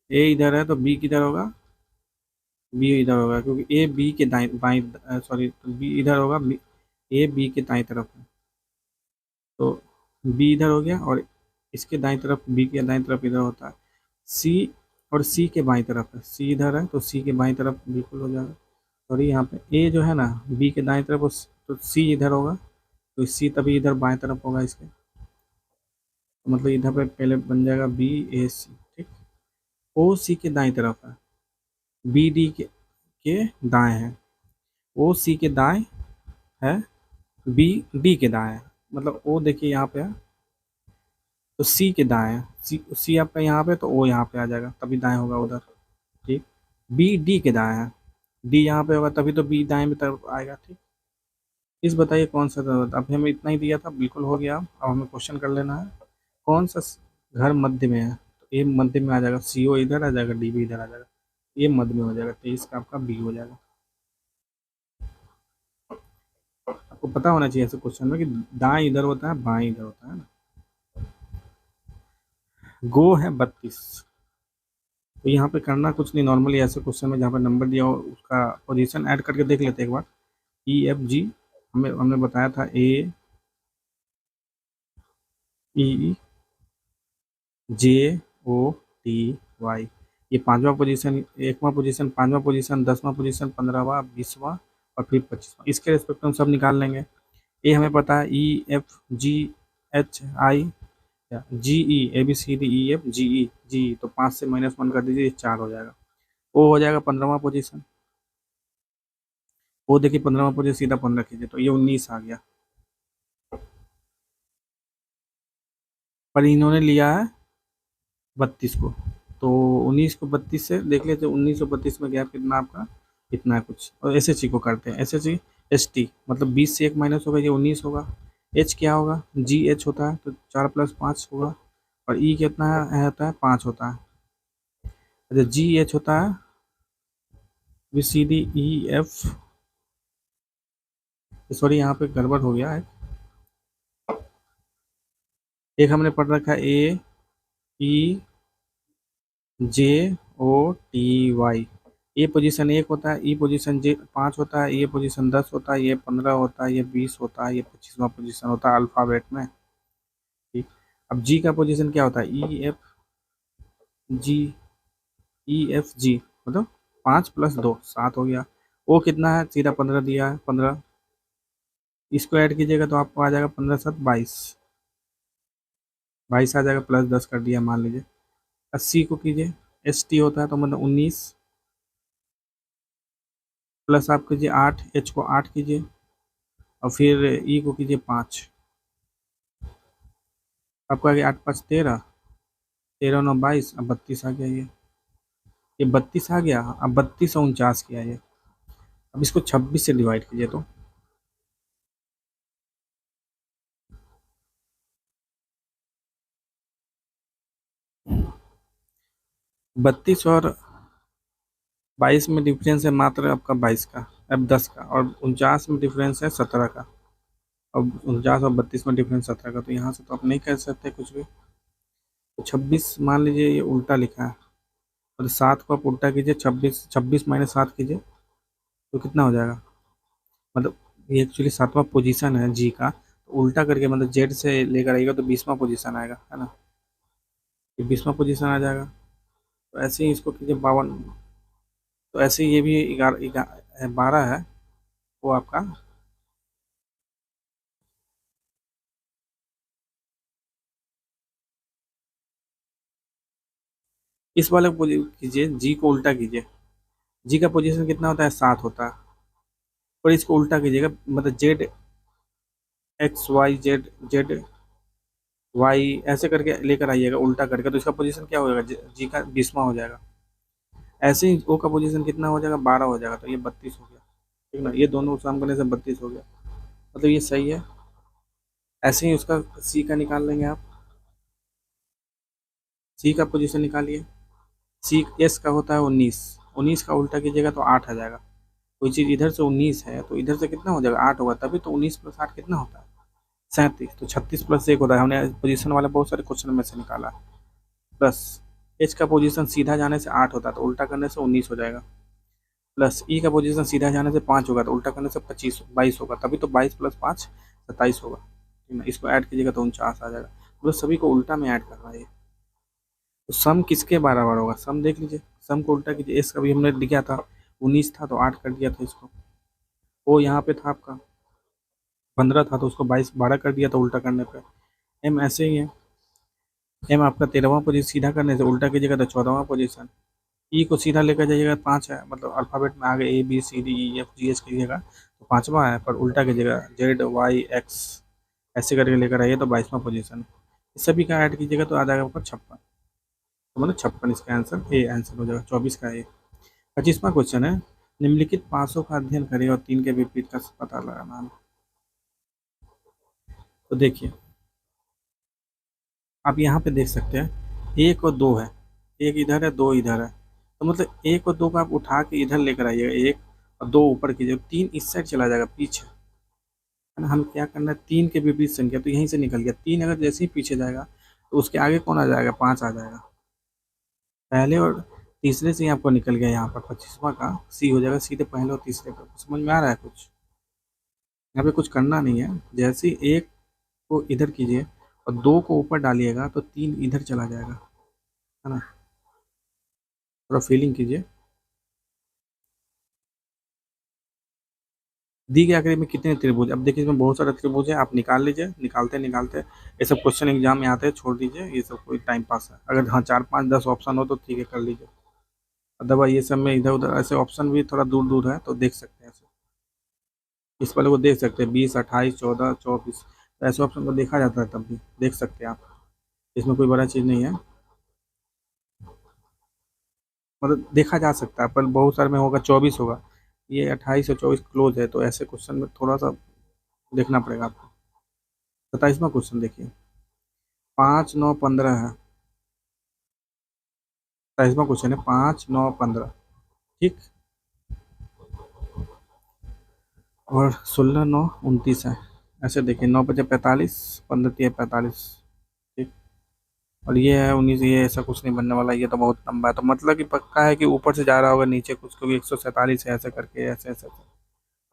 इधर है, तो बी किधर होगा, बी इधर होगा, क्योंकि ए बी के दाएं बाएं, सॉरी, तो बी इधर होगा, ए बी के दाएं तरफ है, तो बी इधर हो गया, और इसके दाएं तरफ, बी के दाएं तरफ इधर होता है। सी, और सी के बाएं तरफ है, सी इधर है, तो सी के बाएं तरफ बिल्कुल हो जाएगा। और यहाँ पे ए जो है ना, बी के दाएं तरफ, तो सी इधर होगा, तो सी तभी इधर बाएं तरफ होगा इसके, तो मतलब इधर पे पहले बन जाएगा बी ए सी। ठीक, ओ सी के दाएं तरफ है, बी डी के दाएं है, ओ सी के दाएं है, बी डी के दाएं है, मतलब ओ देखिए यहाँ पे है, तो सी के दाएं है, सी आपका यहाँ पे, तो ओ यहाँ पे आ जाएगा, तभी दाएं होगा उधर। ठीक, बी डी के दाएं है, डी यहाँ पे होगा, तभी तो बी दाएं में तरफ आएगा। ठीक, इस बताइए कौन सा अभी हमें इतना ही दिया था, बिल्कुल हो गया। अब हमें क्वेश्चन कर लेना है, कौन सा घर मध्य में है, तो ए मध्य में आ जाएगा, सी ओ इधर आ जाएगा, डी भी इधर आ जाएगा, ये मध्य में हो जाएगा, तो इसका आपका बी हो जाएगा। आपको पता होना चाहिए ऐसे क्वेश्चन में कि दाएं इधर होता है, बाएं इधर होता है ना। गो है 32, तो यहाँ पे करना कुछ नहीं, नॉर्मली ऐसे क्वेश्चन में जहाँ पे नंबर दिया हो उसका पोजीशन ऐड करके देख लेते हैं एक बार। ई एफ जी, हमें हमने बताया था, ए ई जे ओ टी वाई, ये पांचवा पोजीशन, एकवा पोजीशन, पांचवा पोजीशन, 10वां पोजीशन, 15वां, 20वां, और फिर 25वां, इसके रिस्पेक्ट हम सब निकाल लेंगे। ए हमें पता है, E F G H I, G E, A B C D E F G E, G, तो 5 से -1 कर दीजिए, 4 हो जाएगा। ओ हो जाएगा 15वां पोजीशन, वो देखिए 15वां पोजीशन, सीधा 15 कीजिए, तो ये 19 आ गया। पर इन्होंने लिया है 32 को, तो 19 को 32 से देख लेते, 19 और 32 में गैप कितना आपका, इतना है कुछ। और एस एच को करते हैं, एस एच एस टी, मतलब 20 से 1 माइनस होगा, ये 19 होगा। एच क्या होगा, जी एच होता है, तो 4 + 5 होगा, और ई कितना है, होता है 5 होता है। अच्छा, जी एच होता है B C D E F, sorry यहाँ पे गड़बड़ हो गया है, एक हमने पढ़ रखा है ए ई जे ओ टी वाई, ए पोजीशन 1 होता है, ई पोजीशन जे 5 होता है, ये पोजीशन 10 होता है, ये 15 होता है, ये 20 होता है, ये 25वां पोजीशन होता है अल्फ़ाबेट में। ठीक, अब जी का पोजीशन क्या होता है, ई एफ जी, ई एफ जी, मतलब 5 + 2 7 हो गया। ओ कितना है, सीधा 15 दिया है, 15, इसको ऐड कीजिएगा तो आपको आ जाएगा 15 × 7 = 22, 22 आ जाएगा, +10 कर दिया मान लीजिए। 80 को कीजिए, एस टी होता है, तो मतलब 19, प्लस आप कीजिए 8, एच को 8 कीजिए, और फिर ई को कीजिए 5, आपको आ गया 8 × 5 = 13, 13 × 9 = 22, अब 32 आ गया, ये 32 आ गया। अब 32 और 49 किया ये, अब इसको 26 से डिवाइड कीजिए, तो 32 और 22 में डिफरेंस है मात्र आपका 22 का, अब 10 का, और 49 में डिफरेंस है 17 का, अब 49 और 32 में डिफरेंस 17 का, तो यहाँ से तो आप नहीं कह सकते कुछ भी। तो 26 मान लीजिए ये उल्टा लिखा है, और 7 को आप उल्टा कीजिए, 26, 26 - 7 कीजिए, तो कितना हो जाएगा, मतलब ये एक्चुअली 7वां पोजीशन है जी का, तो उल्टा करके मतलब जेड से लेकर आएगा, तो 20वां पोजीशन आएगा, है ना, ये 20वां पोजीशन आ जाएगा। तो ऐसे ही इसको कीजिए 52, तो ऐसे ही ये भी 12 है, वो आपका इस वाले को कीजिए, जी को उल्टा कीजिए। जी का पोजीशन कितना होता है, 7 होता है। और इसको उल्टा कीजिएगा, मतलब Z X Y Z Z Y ऐसे करके लेकर आइएगा उल्टा करके, तो इसका पोजीशन क्या हो जाएगा, जी का 20वां हो जाएगा। ऐसे ही ओ का पोजीशन कितना हो जाएगा, 12 हो जाएगा, तो ये 32 हो गया। ठीक ना, ये दोनों सम करने से 32 हो गया, मतलब ये सही है। ऐसे ही उसका सी का निकाल लेंगे आप। सी का पोजीशन निकालिए। सी एस का होता है 19, 19 का उल्टा कीजिएगा तो 8 आ जाएगा। कोई चीज़ इधर से 19 है तो इधर से कितना हो जाएगा, 8 होगा, तभी तो 19 प्लस 8 कितना होता है, 37। तो 36 प्लस 1 होता है, हमने पोजीशन वाला बहुत सारे क्वेश्चन में से निकाला। प्लस एच का पोजीशन सीधा जाने से 8 होता है, तो उल्टा करने से 19 हो जाएगा। प्लस ई का पोजीशन सीधा जाने से 5 होगा, तो उल्टा करने से 22 होगा, तभी तो 22 प्लस 5 27 होगा। ठीक है, इसको ऐड कीजिएगा तो 49 आ जाएगा। मतलब सभी को उल्टा में ऐड करना है। तो सम किसके बराबर होगा, सम देख लीजिए। सम को उल्टा कीजिए, एस का भी हमने लिखा था 19 था तो 8 कर दिया था इसको। ओ यहाँ पे था आपका 15 था तो उसको 22 12 कर दिया था उल्टा करने पे। एम ऐसे ही है। एम आपका 13वां पोजीशन सीधा करने से उल्टा कीजिएगा तो 14वां पोजीशन। ई को सीधा लेकर जाइएगा 5 है, मतलब अल्फ़ाबेट में आगे A B C D E F G H कीजिएगा तो 5वां है, पर उल्टा कीजिएगा जेड वाई एक्स ऐसे करके लेकर आइए तो 22वां पोजीशन। इस सभी का ऐड कीजिएगा तो आ जाएगा आपका 56। तो मतलब 56 इसका आंसर ए आंसर हो जाएगा, 24 का ए। 25वां क्वेश्चन है, निम्नलिखित पासों का अध्ययन करें और 3 के विपरीत का पता लगाना है। तो देखिए, आप यहाँ पे देख सकते हैं 1 और 2 है, एक इधर है 2 इधर है, तो मतलब 1 और 2 को आप उठा के इधर लेकर आइएगा, 1 और 2 ऊपर कीजिए, 3 इस साइड चला जाएगा पीछे, है ना। हम क्या करना है, 3 के विपरीत संख्या, तो यहीं से निकल गया 3, अगर जैसे ही पीछे जाएगा तो उसके आगे कौन आ जाएगा, 5 आ जाएगा। पहले और तीसरे से ही आपको निकल गया, यहाँ पर 25वां का सी हो जाएगा सीधे पहले और तीसरे का। समझ में आ रहा है कुछ, यहाँ पे कुछ करना नहीं है। जैसे ही 1 को इधर कीजिए और 2 को ऊपर डालिएगा तो 3 इधर चला जाएगा, है ना। थोड़ा फीलिंग कीजिए। दी गई आकृति में कितने त्रिभुज, अब देखिए इसमें बहुत सारे त्रिभुज है, आप निकाल लीजिए। निकालते निकालते ये सब क्वेश्चन एग्जाम में आते हैं, छोड़ दीजिए, ये सब कोई टाइम पास है। अगर हाँ 4 5 10 ऑप्शन हो तो ठीक है, कर लीजिए। अदरवाइज ये सब में इधर उधर ऐसे ऑप्शन भी थोड़ा दूर दूर है तो देख सकते हैं ऐसे। इस वाले को देख सकते हैं 20 28 14 24, तो ऐसे ऑप्शन को देखा जाता है, तब भी देख सकते हैं आप, इसमें कोई बड़ा चीज़ नहीं है, मतलब देखा जा सकता है। पर बहुत सारे में होगा 24 होगा, ये 28 और 24 क्लोज है, तो ऐसे क्वेश्चन में थोड़ा सा देखना पड़ेगा आपको। 27वां क्वेश्चन देखिए, 5 9 15 है। 27वां क्वेश्चन है 5 9 15, ठीक। और 16 9 29 है। ऐसे देखिए 9 5 45, 15 3 45, ठीक। और ये है 19, ये ऐसा कुछ नहीं बनने वाला, ये तो बहुत लंबा है, तो मतलब कि पक्का है कि ऊपर से जा रहा होगा नीचे कुछ, क्योंकि 147 है ऐसे करके, ऐसे ऐसे।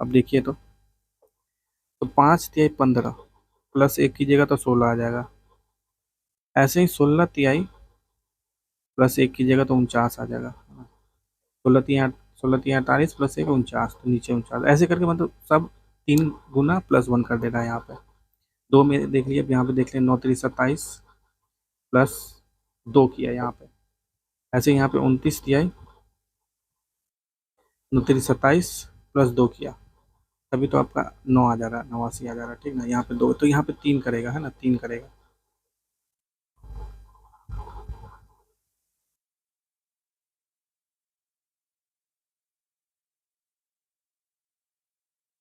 अब देखिए तो 5 तिहाई 15 प्लस 1 कीजिएगा तो 16 आ जाएगा। ऐसे ही 16 तिहाई प्लस 1 कीजिएगा तो 49 आ जाएगा। 16 तिहाई 48 प्लस 1 49, तो नीचे 49, ऐसे करके मतलब सब 3 गुना +1 कर देना है यहाँ पे। 2 में देख लीजिए, यहाँ पे देख लें 9 3 27 प्लस 2 किया यहाँ पे। ऐसे यहाँ पे 29 तिहाई 9 3 27 प्लस 2 किया, तभी तो आपका 9 आ जा रहा है, 89 आ जा रहा है, ठीक ना। यहाँ पे 2, तो यहाँ पे 3 करेगा, है ना, 3 करेगा।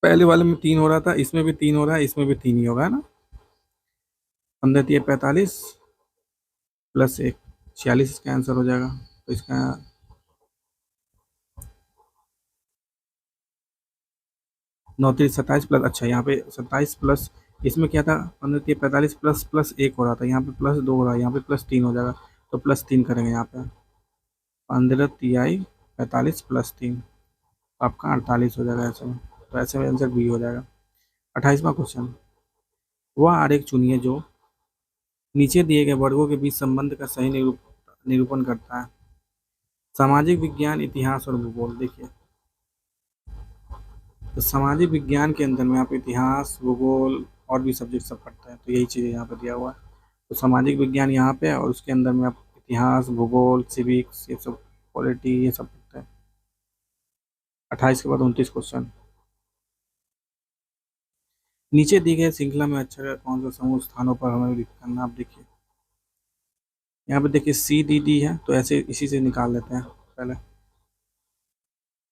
पहले वाले में 3 हो रहा था, इसमें भी 3 हो रहा है, इसमें भी 3 ही होगा, है ना। 15 तिहाई 45 प्लस 1 46 इसका आंसर हो जाएगा। तो इसका 9 3 27 प्लस, अच्छा यहाँ पे 27 प्लस, इसमें क्या था 15 3 45 प्लस प्लस 1 हो रहा था, यहाँ पे +2 हो रहा है, यहाँ पे +3 हो जाएगा, तो +3 करेंगे यहाँ पे। 15 तिहाई 45 प्लस 3, आपका 48 हो जाएगा ऐसे में, तो ऐसे में आंसर बी हो जाएगा। 28वां क्वेश्चन, वह आरेख चुनिए जो नीचे दिए गए वर्गों के बीच संबंध का सही निरूपण करता है। सामाजिक विज्ञान, इतिहास और भूगोल। देखिए, तो सामाजिक विज्ञान के अंदर में आप इतिहास भूगोल और भी सब्जेक्ट सब पढ़ते हैं, तो यही चीज़ यहाँ पे दिया हुआ है। तो सामाजिक विज्ञान यहाँ पे है और उसके अंदर में आप इतिहास, भूगोल, सिविक्स, ये सब, पॉलिटी, ये सब पढ़ते हैं। 28 के बाद 29 क्वेश्चन। नीचे दी गई श्रृंखला में अक्षर का कौन सा समूह स्थानों पर हमें करना, आप देखिए यहाँ पे देखिए सी डी डी है, तो ऐसे इसी से निकाल लेते हैं पहले।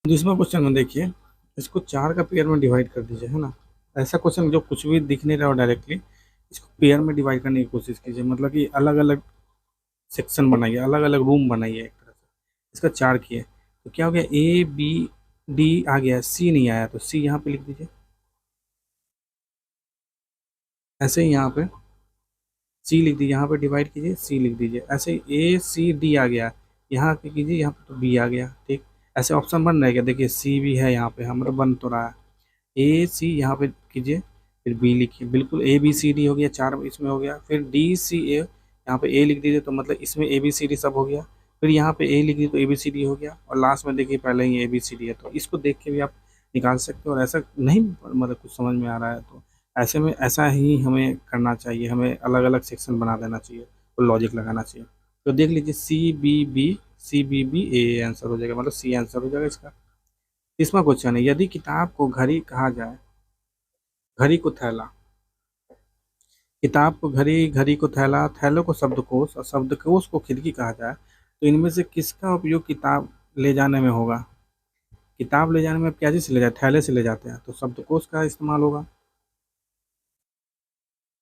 दूसरा क्वेश्चन में देखिए, इसको 4 का पेयर में डिवाइड कर दीजिए, है ना। ऐसा क्वेश्चन जो कुछ भी दिख नहीं रहा हो डायरेक्टली, इसको पेयर में डिवाइड करने की कोशिश कीजिए, मतलब कि अलग अलग सेक्शन बनाइए, अलग अलग रूम बनाइए एक तरह से। इसका 4 किए तो क्या हो गया, ए बी डी आ गया, सी नहीं आया, तो सी यहाँ पे लिख दीजिए। ऐसे ही यहाँ पे सी लिख दीजिए, यहाँ पे डिवाइड कीजिए, सी लिख दीजिए। ऐसे ए सी डी आ गया, यहाँ पे कीजिए, यहाँ पे तो बी आ गया, ठीक। ऐसे ऑप्शन बन रहेगा, देखिए सी भी है यहाँ पे, हमारा बन तो रहा है। ए सी यहाँ पे कीजिए, फिर बी लिखिए, बिल्कुल ए बी सी डी हो गया, 4 इसमें हो गया। फिर डी सी ए, यहाँ पे ए लिख दीजिए, तो मतलब इसमें ए बी सी डी सब हो गया। फिर यहाँ पे ए लिख दीजिए तो ए बी सी डी हो गया, और लास्ट में देखिए पहले ही ए बी सी डी है, तो इसको देख के भी आप निकाल सकते हो। और ऐसा नहीं मतलब कुछ समझ में आ रहा है तो ऐसे में ऐसा ही हमें करना चाहिए, हमें अलग अलग सेक्शन बना देना चाहिए और लॉजिक लगाना चाहिए। तो देख लीजिए C B B A answer हो जाएगा, मतलब सी आंसर हो जाएगा इसका। तीसरा क्वेश्चन है, यदि किताब को घड़ी कहा जाए, घड़ी को थैला, किताब को घड़ी, घड़ी को थैला, थैलों को शब्दकोश और शब्दकोश को खिड़की कहा जाए, तो इनमें से किसका उपयोग किताब ले जाने में होगा। किताब ले जाने में क्या चीज़ से ले जाते, थैले से ले जाते हैं, तो शब्दकोश का इस्तेमाल होगा।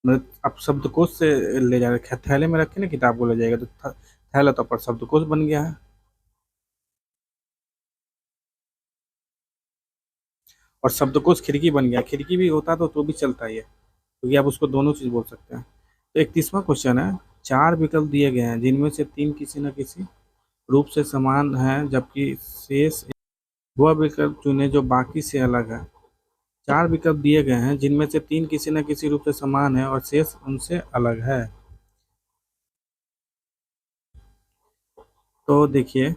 मतलब आप शब्दकोश से ले जा रहे, थैले में रख के ना किताब को ले जाएगा, तो थैला तो पर शब्दकोश बन गया है। और शब्दकोश खिड़की बन गया, खिड़की भी होता तो भी चलता ही है, क्योंकि आप उसको दोनों चीज़ बोल सकते हैं। तो 31वां क्वेश्चन है, 4 विकल्प दिए गए हैं जिनमें से 3 किसी न किसी रूप से समान है, जबकि शेष वह विकल्प चुने जो बाकी से अलग है। 4 विकल्प दिए गए हैं जिनमें से 3 किसी न किसी रूप से समान है और शेष उनसे अलग है। तो देखिए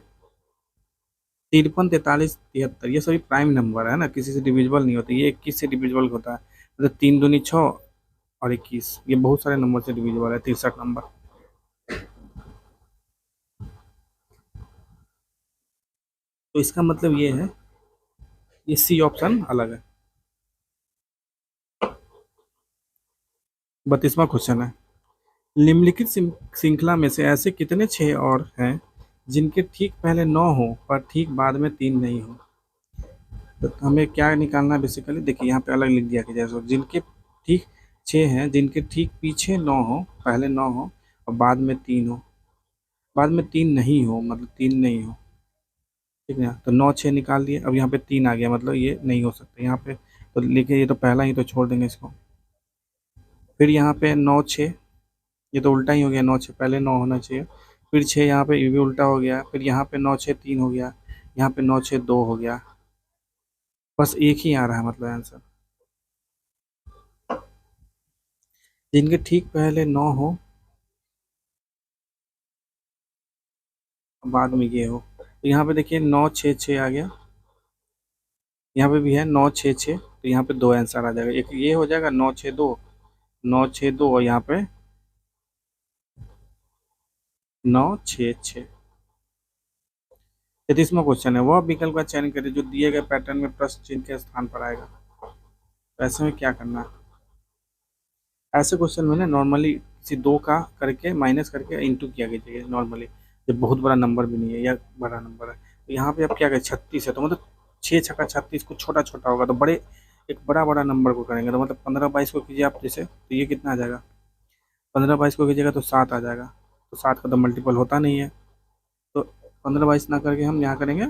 53, 43, 73 ये सभी प्राइम नंबर है ना, किसी से डिविजिबल नहीं होते। ये 21 से डिविजिबल होता है, मतलब 3 दूनी 6 और 21, ये बहुत सारे नंबर से डिविजिबल है। 63 नंबर। तो इसका मतलब ये है, ये सी ऑप्शन अलग है। 32वां क्वेश्चन है, निम्नलिखित श्रृंखला में से ऐसे कितने 6 और हैं जिनके ठीक पहले 9 हो पर ठीक बाद में 3 नहीं हो। तो हमें क्या निकालना है बेसिकली, देखिए यहाँ पे अलग लिख दिया कि जैसे जिनके ठीक 6 हैं, जिनके ठीक पीछे 9 हो, पहले 9 हो और बाद में 3 हो, बाद में 3 नहीं हो, मतलब 3 नहीं हो, ठीक है। तो 9 6 निकाल दिए, अब यहाँ पे 3 आ गया, मतलब ये नहीं हो सकता यहाँ पे, तो लिखे ये तो पहला ही, तो छोड़ देंगे इसको। फिर यहाँ पे 9 6, ये तो उल्टा ही हो गया, 9 6 पहले 9 होना चाहिए, फिर 6 यहाँ पे ये भी उल्टा हो गया, फिर यहाँ पे 9 6 3 हो गया, यहाँ पे 9 6 2 हो गया, बस एक ही आ रहा है मतलब आंसर। जिनके ठीक पहले 9 हो बाद में ये हो, तो यहाँ पे देखिए 9 6 6 आ गया, यहाँ पे भी है 9 6 6, तो यहाँ पे 2 आंसर आ जाएगा, एक ये हो जाएगा 9 6 2, 9 6 2, और यहाँ पे 9 6 6। 33वां क्वेश्चन है, वह विकल्प का चयन करें जो दिए गए पैटर्न में प्रश्न चिन्ह के स्थान पर आएगा। तो ऐसे में क्या करना है, ऐसे क्वेश्चन में ना नॉर्मली किसी 2 का करके माइनस करके इंटू किया कीजिएगा नॉर्मली, जब बहुत बड़ा नंबर भी नहीं है या बड़ा नंबर है। तो यहाँ पे आप क्या करें, 36 है तो मतलब 6 छक्का 36, को छोटा छोटा होगा तो बड़े, एक बड़ा बड़ा नंबर को करेंगे, तो मतलब 15 22 को कीजिए आप जैसे, तो ये कितना आ जाएगा, 15 22 को कीजिएगा तो 7 आ जाएगा, तो 7 का तो मल्टीपल होता नहीं है, तो 15 22 ना करके हम यहाँ करेंगे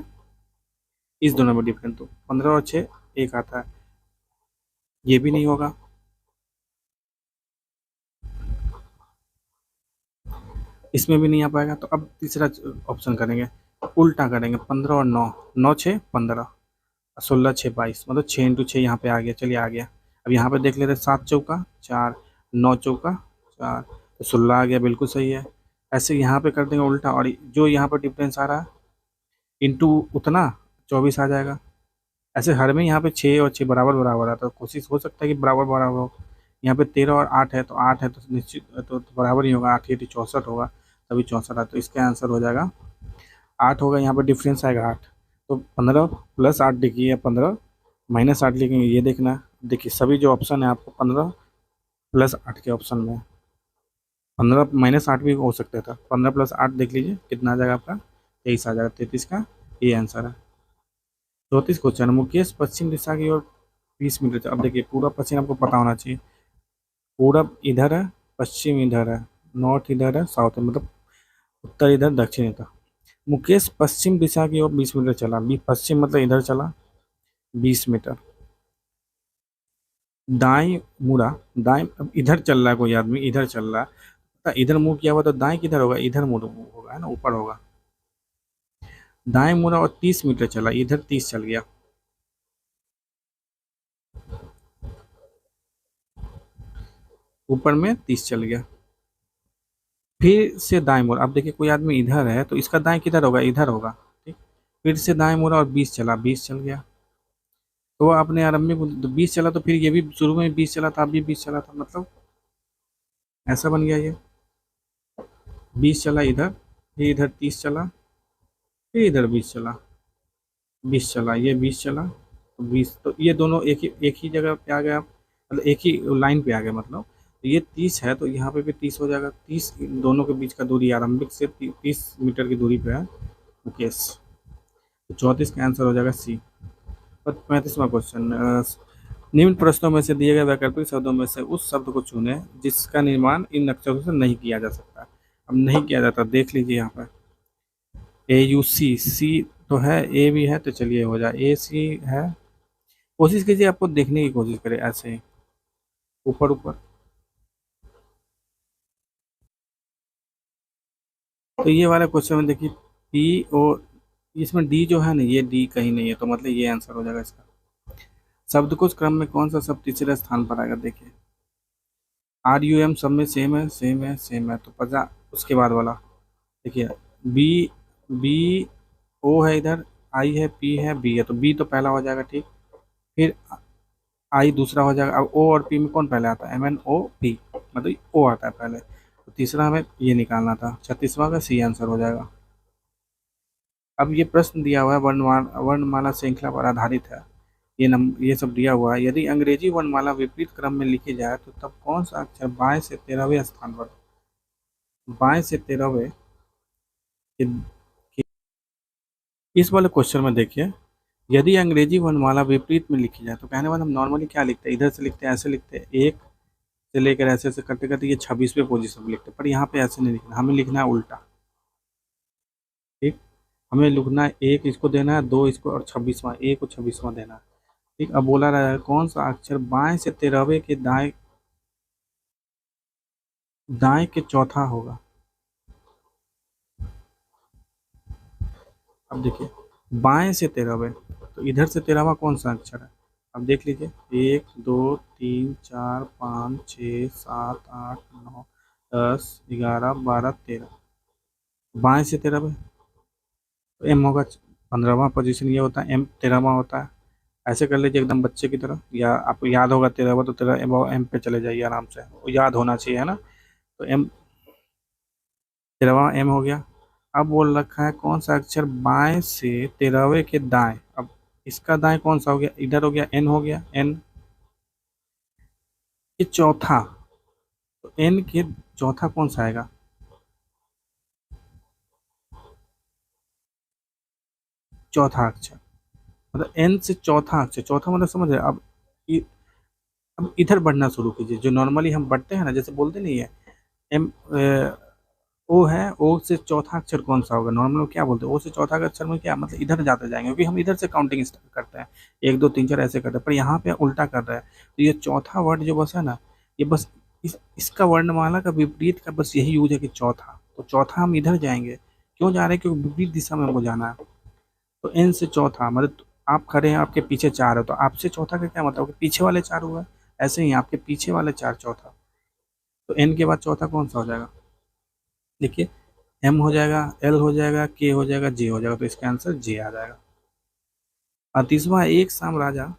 इस दोनों में डिफरेंस, तो 15 और 6 1 आता है, ये भी नहीं होगा। इसमें भी नहीं आ पाएगा, तो अब तीसरा ऑप्शन करेंगे, उल्टा करेंगे, 15 और 9, 9 6 15, 16 6 22, मतलब 6 इंटू 6 यहाँ पे आ गया, चलिए आ गया। अब यहाँ पे देख लेते हैं, 7 चौका 4, 9 चौका 4, तो 16 आ गया, बिल्कुल सही है। ऐसे यहाँ पे कर देंगे उल्टा, और जो यहाँ पर डिफरेंस आ रहा है इंटू उतना 24 आ जाएगा। ऐसे हर में यहाँ पे 6 और 6 बराबर बराबर है, तो कोशिश हो सकता है कि बराबर बराबर हो। यहाँ पे 13 और 8 है, तो 8 है तो निश्चित तो बराबर ही होगा, 8 8 64 होगा, तभी 64 है। तो इसका आंसर हो जाएगा 8 होगा। यहाँ पर डिफरेंस आएगा 8। तो 15 प्लस 8 लिखिए या 15 माइनस 8 लिखेंगे, ये देखना। देखिए सभी जो ऑप्शन है आपको 15 प्लस 8 के ऑप्शन में 15 माइनस 8 भी हो सकता था। 15 प्लस 8 देख लीजिए कितना आ जाएगा आपका, 23 आ जाएगा। 33 का ये आंसर है। 34 क्वेश्चन, मुकेश पश्चिम दिशा की ओर 20 मीटर। अब देखिए पूरा पश्चिम आपको पता होना चाहिए। पूरब इधर है, पश्चिम इधर है, नॉर्थ इधर है, साउथ है, मतलब उत्तर इधर, दक्षिण इधर। मुकेश पश्चिम दिशा की ओर 20 मीटर चला। पश्चिम मतलब इधर चला 20 मीटर। दाएं मुड़ा, दाएं अब इधर चल रहा है कोई आदमी, इधर चल रहा है, तो इधर मुंह किया हुआ तो दाएं किधर होगा, इधर मुड़ होगा, है ना, ऊपर होगा। दाएं मुड़ा और 30 मीटर चला, इधर 30 चल गया, ऊपर में 30 चल गया। फिर से दाएं मुड़ा, अब देखिए कोई आदमी इधर है तो इसका दाएं किधर होगा, इधर होगा। ठीक, फिर से दाएं मुड़ा और 20 चला, 20 चल गया। तो आपने आरंभिक 20 चला, तो फिर ये भी शुरू में 20 चला था, अब भी 20 चला था, मतलब ऐसा बन गया ये। 20 चला इधर, फिर इधर 30 चला, फिर इधर 20 चला, 20 चला, ये 20 चला, तो 20, तो ये दोनों एक ही जगह पे आ गया, मतलब एक ही लाइन पे आ गया। मतलब तो ये 30 है तो यहाँ पे भी 30 हो जाएगा। 30 इन दोनों के बीच का दूरी आरंभिक से 30 मीटर की दूरी पे है मुकेश। तो 34 का आंसर हो जाएगा सी। 35वां क्वेश्चन, निम्न प्रश्नों में से दिए गए वैकल्पिक शब्दों में से उस शब्द को चुनें जिसका निर्माण इन अक्षरों से नहीं किया जा सकता। अब नहीं किया जाता, देख लीजिए यहाँ पर ए यू सी, सी तो है, ए भी है, तो चलिए हो जाए ए सी है। कोशिश कीजिए, आपको देखने की कोशिश करें ऐसे ही ऊपर ऊपर। तो ये वाला क्वेश्चन में देखिए पी और इसमें डी जो है ना, ये डी कहीं नहीं है, तो मतलब ये आंसर हो जाएगा इसका। शब्दकोश क्रम में कौन सा शब्द तीसरे स्थान पर आएगा, देखिए आर यू एम सब में सेम है, सेम है, सेम है, तो 50। उसके बाद वाला देखिए बी, बी ओ है इधर, आई है, पी है, बी है, तो बी तो पहला हो जाएगा। ठीक, फिर आई दूसरा हो जाएगा। अब ओ और पी में कौन पहले आता है, एम एन ओ पी, मतलब ओ आता है पहले, तो तीसरा हमें ये निकालना था। 36वां का सी आंसर हो जाएगा। अब ये प्रश्न दिया हुआ है वर्णमाला श्रृंखला पर आधारित है। ये सब दिया हुआ है। यदि अंग्रेजी वर्णमाला विपरीत क्रम में लिखी जाए तो तब कौन सा अक्षर बाएं से 13वें स्थान पर, बाएं से 13वें के, के, इस वाले क्वेश्चन में देखिए, यदि अंग्रेजी वर्णमाला विपरीत में लिखी जाए तो कहने वाला हम नॉर्मली क्या लिखते हैं, इधर से लिखते हैं, ऐसे लिखते हैं, एक से लेकर ऐसे ऐसे करते करते ये 26वें पोजीशन पर लिखते हैं, पर यहाँ पे ऐसे नहीं लिखना, हमें लिखना है उल्टा। ठीक, हमें लिखना है एक इसको देना है, दो इसको, और 26वां एक को 26वां देना है। ठीक, अब बोला रहा है कौन सा अक्षर बाएं से 13वें के दाएं, दाएं के चौथा होगा। अब देखिए बाएं से 13वें, तो इधर से 13वां कौन सा अक्षर है, अब देख लीजिए 1 2 3 4 5 6 7 8 9 10 11 12 13, बाएं से 13वें, तो एम होगा। 15वां पोजीशन ये होता है, एम 13वां होता है। ऐसे कर लीजिए एकदम बच्चे की तरह, या आपको याद होगा 13वां, तो 13 एम पे चले जाइए आराम से, वो याद होना चाहिए, है ना। तो एम 13वां एम हो गया। अब बोल रखा है कौन सा अक्षर बाएं से 13वें के दाएं, अब इसका दाएं कौन सा हो गया, इधर हो गया, एन हो गया, एन के चौथा, तो एन के चौथा कौन सा आएगा, चौथा अक्षर, मतलब एन से चौथा अक्षर, चौथा मतलब समझ रहे हैं? अब इधर बढ़ना शुरू कीजिए, जो नॉर्मली हम बढ़ते हैं ना, जैसे बोलते नहीं है एम, ओ है, ओ से चौथा अक्षर कौन सा होगा, नॉर्मल क्या बोलते हैं, ओ से चौथा का अक्षर में क्या मतलब, इधर जाते जाएंगे, क्योंकि हम इधर से काउंटिंग स्टार्ट करते हैं, 1 2 3 4 ऐसे करते हैं, पर यहाँ पे उल्टा कर रहा है। तो ये चौथा वर्ड जो बस है ना, ये बस इसका वर्णमाला का विपरीत का बस यही यूज है कि चौथा, तो चौथा हम इधर जाएंगे। क्यों जा रहे हैं, क्योंकि विपरीत दिशा में हमको जाना है। तो एन से चौथा मतलब आप खड़े हैं, आपके पीछे 4 है, तो आपसे चौथा का क्या मतलब, कि पीछे वाले 4 हुआ है, ऐसे ही आपके पीछे वाले 4 चौथा। तो एन के बाद चौथा कौन सा हो जाएगा, देखिए एम हो जाएगा, एल हो जाएगा, के हो जाएगा, जे हो जाएगा, तो इसका आंसर जे आ जाएगा। 38वां, एक शाम राजा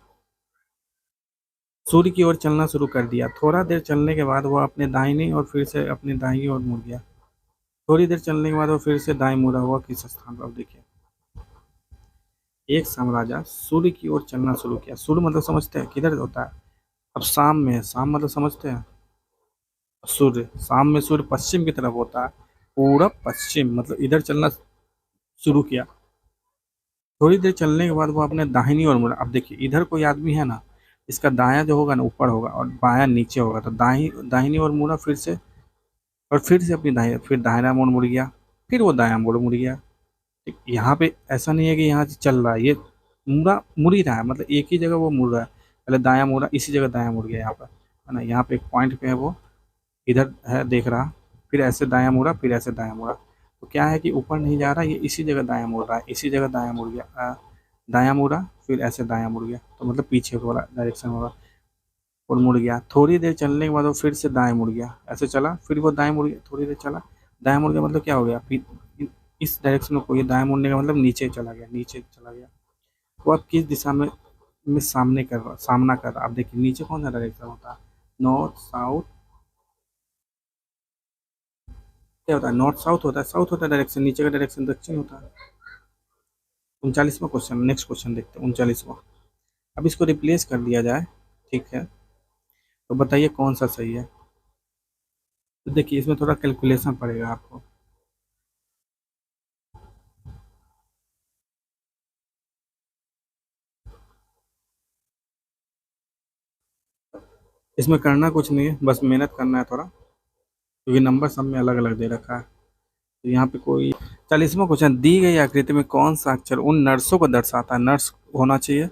सूर्य की ओर चलना शुरू कर दिया, थोड़ा देर चलने के बाद वह अपने दाहिनी और फिर से अपने दाहिनी ओर मुड़ गया। थोड़ी देर चलने के बाद वो फिर से दाएं मुड़ा हुआ किस स्थान पर, अब देखिए एक साम्राज्य सूर्य की ओर चलना शुरू किया। सूर्य मतलब समझते हैं किधर होता है, अब शाम में है, शाम मतलब समझते हैं सूर्य, शाम में सूर्य पश्चिम की तरफ होता है, पूरब पश्चिम मतलब इधर चलना शुरू किया। थोड़ी देर चलने के बाद वो अपने दाहिनी ओर मुड़ा। अब देखिए इधर कोई आदमी है ना, इसका दायां जो होगा ना ऊपर होगा और बायां नीचे होगा, तो दाहिनी ओर मुड़ा फिर से, और फिर से अपनी दाहिनी, फिर दाहिना मोड़ मुड़ गया, फिर वो दायां मोड़ मुड़ गया। ठीक, यहाँ पे ऐसा नहीं है कि यहाँ से चल रहा है, ये मुड़ ही रहा है, मतलब एक ही जगह वो मुड़ रहा है। पहले दायां मुड़ा, इसी जगह दायां मुड़ गया यहाँ पर, है ना, यहाँ पे एक पॉइंट पे है वो, इधर है देख रहा, फिर ऐसे दायां मुड़ा, फिर ऐसे दायां मुड़ा, तो क्या है कि ऊपर नहीं जा रहा, ये इसी जगह दायां मुड़ रहा है, इसी जगह दायां मुड़ गया, दायां मुड़ा, फिर ऐसे दायां मुड़ गया, तो मतलब पीछे वाला डायरेक्शन होगा, और मुड़ गया। थोड़ी देर चलने के बाद वो फिर से दाएं मुड़ गया, ऐसे चला, फिर वो दाएं मुड़ गया, थोड़ी देर चला, दाएं मुड़ गया, मतलब क्या हो गया, फिर इस डायरेक्शन में कोई दाएं मुड़ने का मतलब नीचे चला गया, नीचे चला गया। वो अब किस दिशा में सामना कर रहा, आप देखिए नीचे कौन सा डायरेक्शन होता है, नॉर्थ साउथ, क्या होता है, नॉर्थ साउथ होता है, साउथ होता है डायरेक्शन, नीचे का डायरेक्शन दक्षिण होता है। 39वां क्वेश्चन, नेक्स्ट क्वेश्चन देखते हैं 39वां। अब इसको रिप्लेस कर दिया जाए, ठीक है, तो बताइए कौन सा सही है। तो देखिए इसमें थोड़ा कैलकुलेशन पड़ेगा आपको। इसमें करना कुछ नहीं है, बस मेहनत करना है थोड़ा, क्योंकि नंबर सब में अलग अलग दे रखा है। तो यहाँ पे कोई 40वां क्वेश्चन, दी गई आकृति में कौन सा अक्षर उन नर्सों को दर्शाता है, नर्स होना चाहिए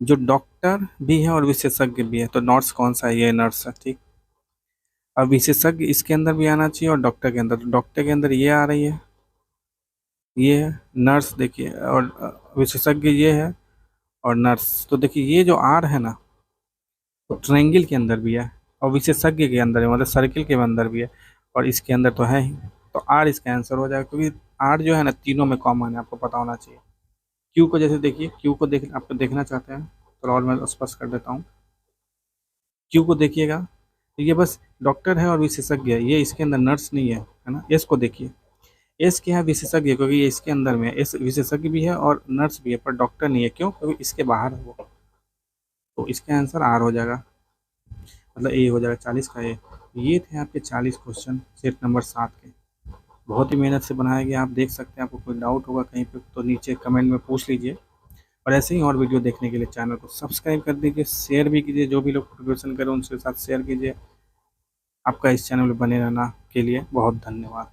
जो डॉक्टर भी है और विशेषज्ञ भी है, तो नर्स कौन सा है, ये नर्स है, ठीक। अब विशेषज्ञ इसके अंदर भी आना चाहिए और डॉक्टर के अंदर, तो डॉक्टर के अंदर ये आ रही है, ये है नर्स, देखिए, और विशेषज्ञ ये है, और नर्स, तो देखिए ये जो आर है ना, तो ट्रायंगल के अंदर भी है, और विशेषज्ञ के अंदर है, मतलब सर्किल के अंदर भी है, और इसके अंदर तो है ही, तो आर इसका आंसर हो जाएगा, क्योंकि आर जो है ना तीनों में कॉमन है, आपको पता होना चाहिए। क्यू को जैसे देखिए, क्यू को देख, आप देखना चाहते हैं तो और मैं स्पष्ट कर देता हूँ। क्यू को देखिएगा, तो ये बस डॉक्टर है और विशेषज्ञ है, ये इसके अंदर नर्स नहीं है ना। एस को देखिए, एस क्या है, विशेषज्ञ है, क्योंकि ये इसके अंदर में है, एस विशेषज्ञ भी है और नर्स भी है, पर डॉक्टर नहीं है, क्यों, क्योंकि इसके बाहर है वो, तो इसका आंसर आर हो जाएगा, मतलब ए हो जाएगा, 40 का ए। ये थे आपके 40 क्वेश्चन सेट नंबर 7 के। बहुत ही मेहनत से बनाया गया, आप देख सकते हैं, आपको कोई डाउट होगा कहीं पे तो नीचे कमेंट में पूछ लीजिए, और ऐसे ही और वीडियो देखने के लिए चैनल को सब्सक्राइब कर दीजिए, शेयर भी कीजिए, जो भी लोग प्रिपरेशन करें उनके साथ शेयर कीजिए। आपका इस चैनल में बने रहना के लिए बहुत धन्यवाद।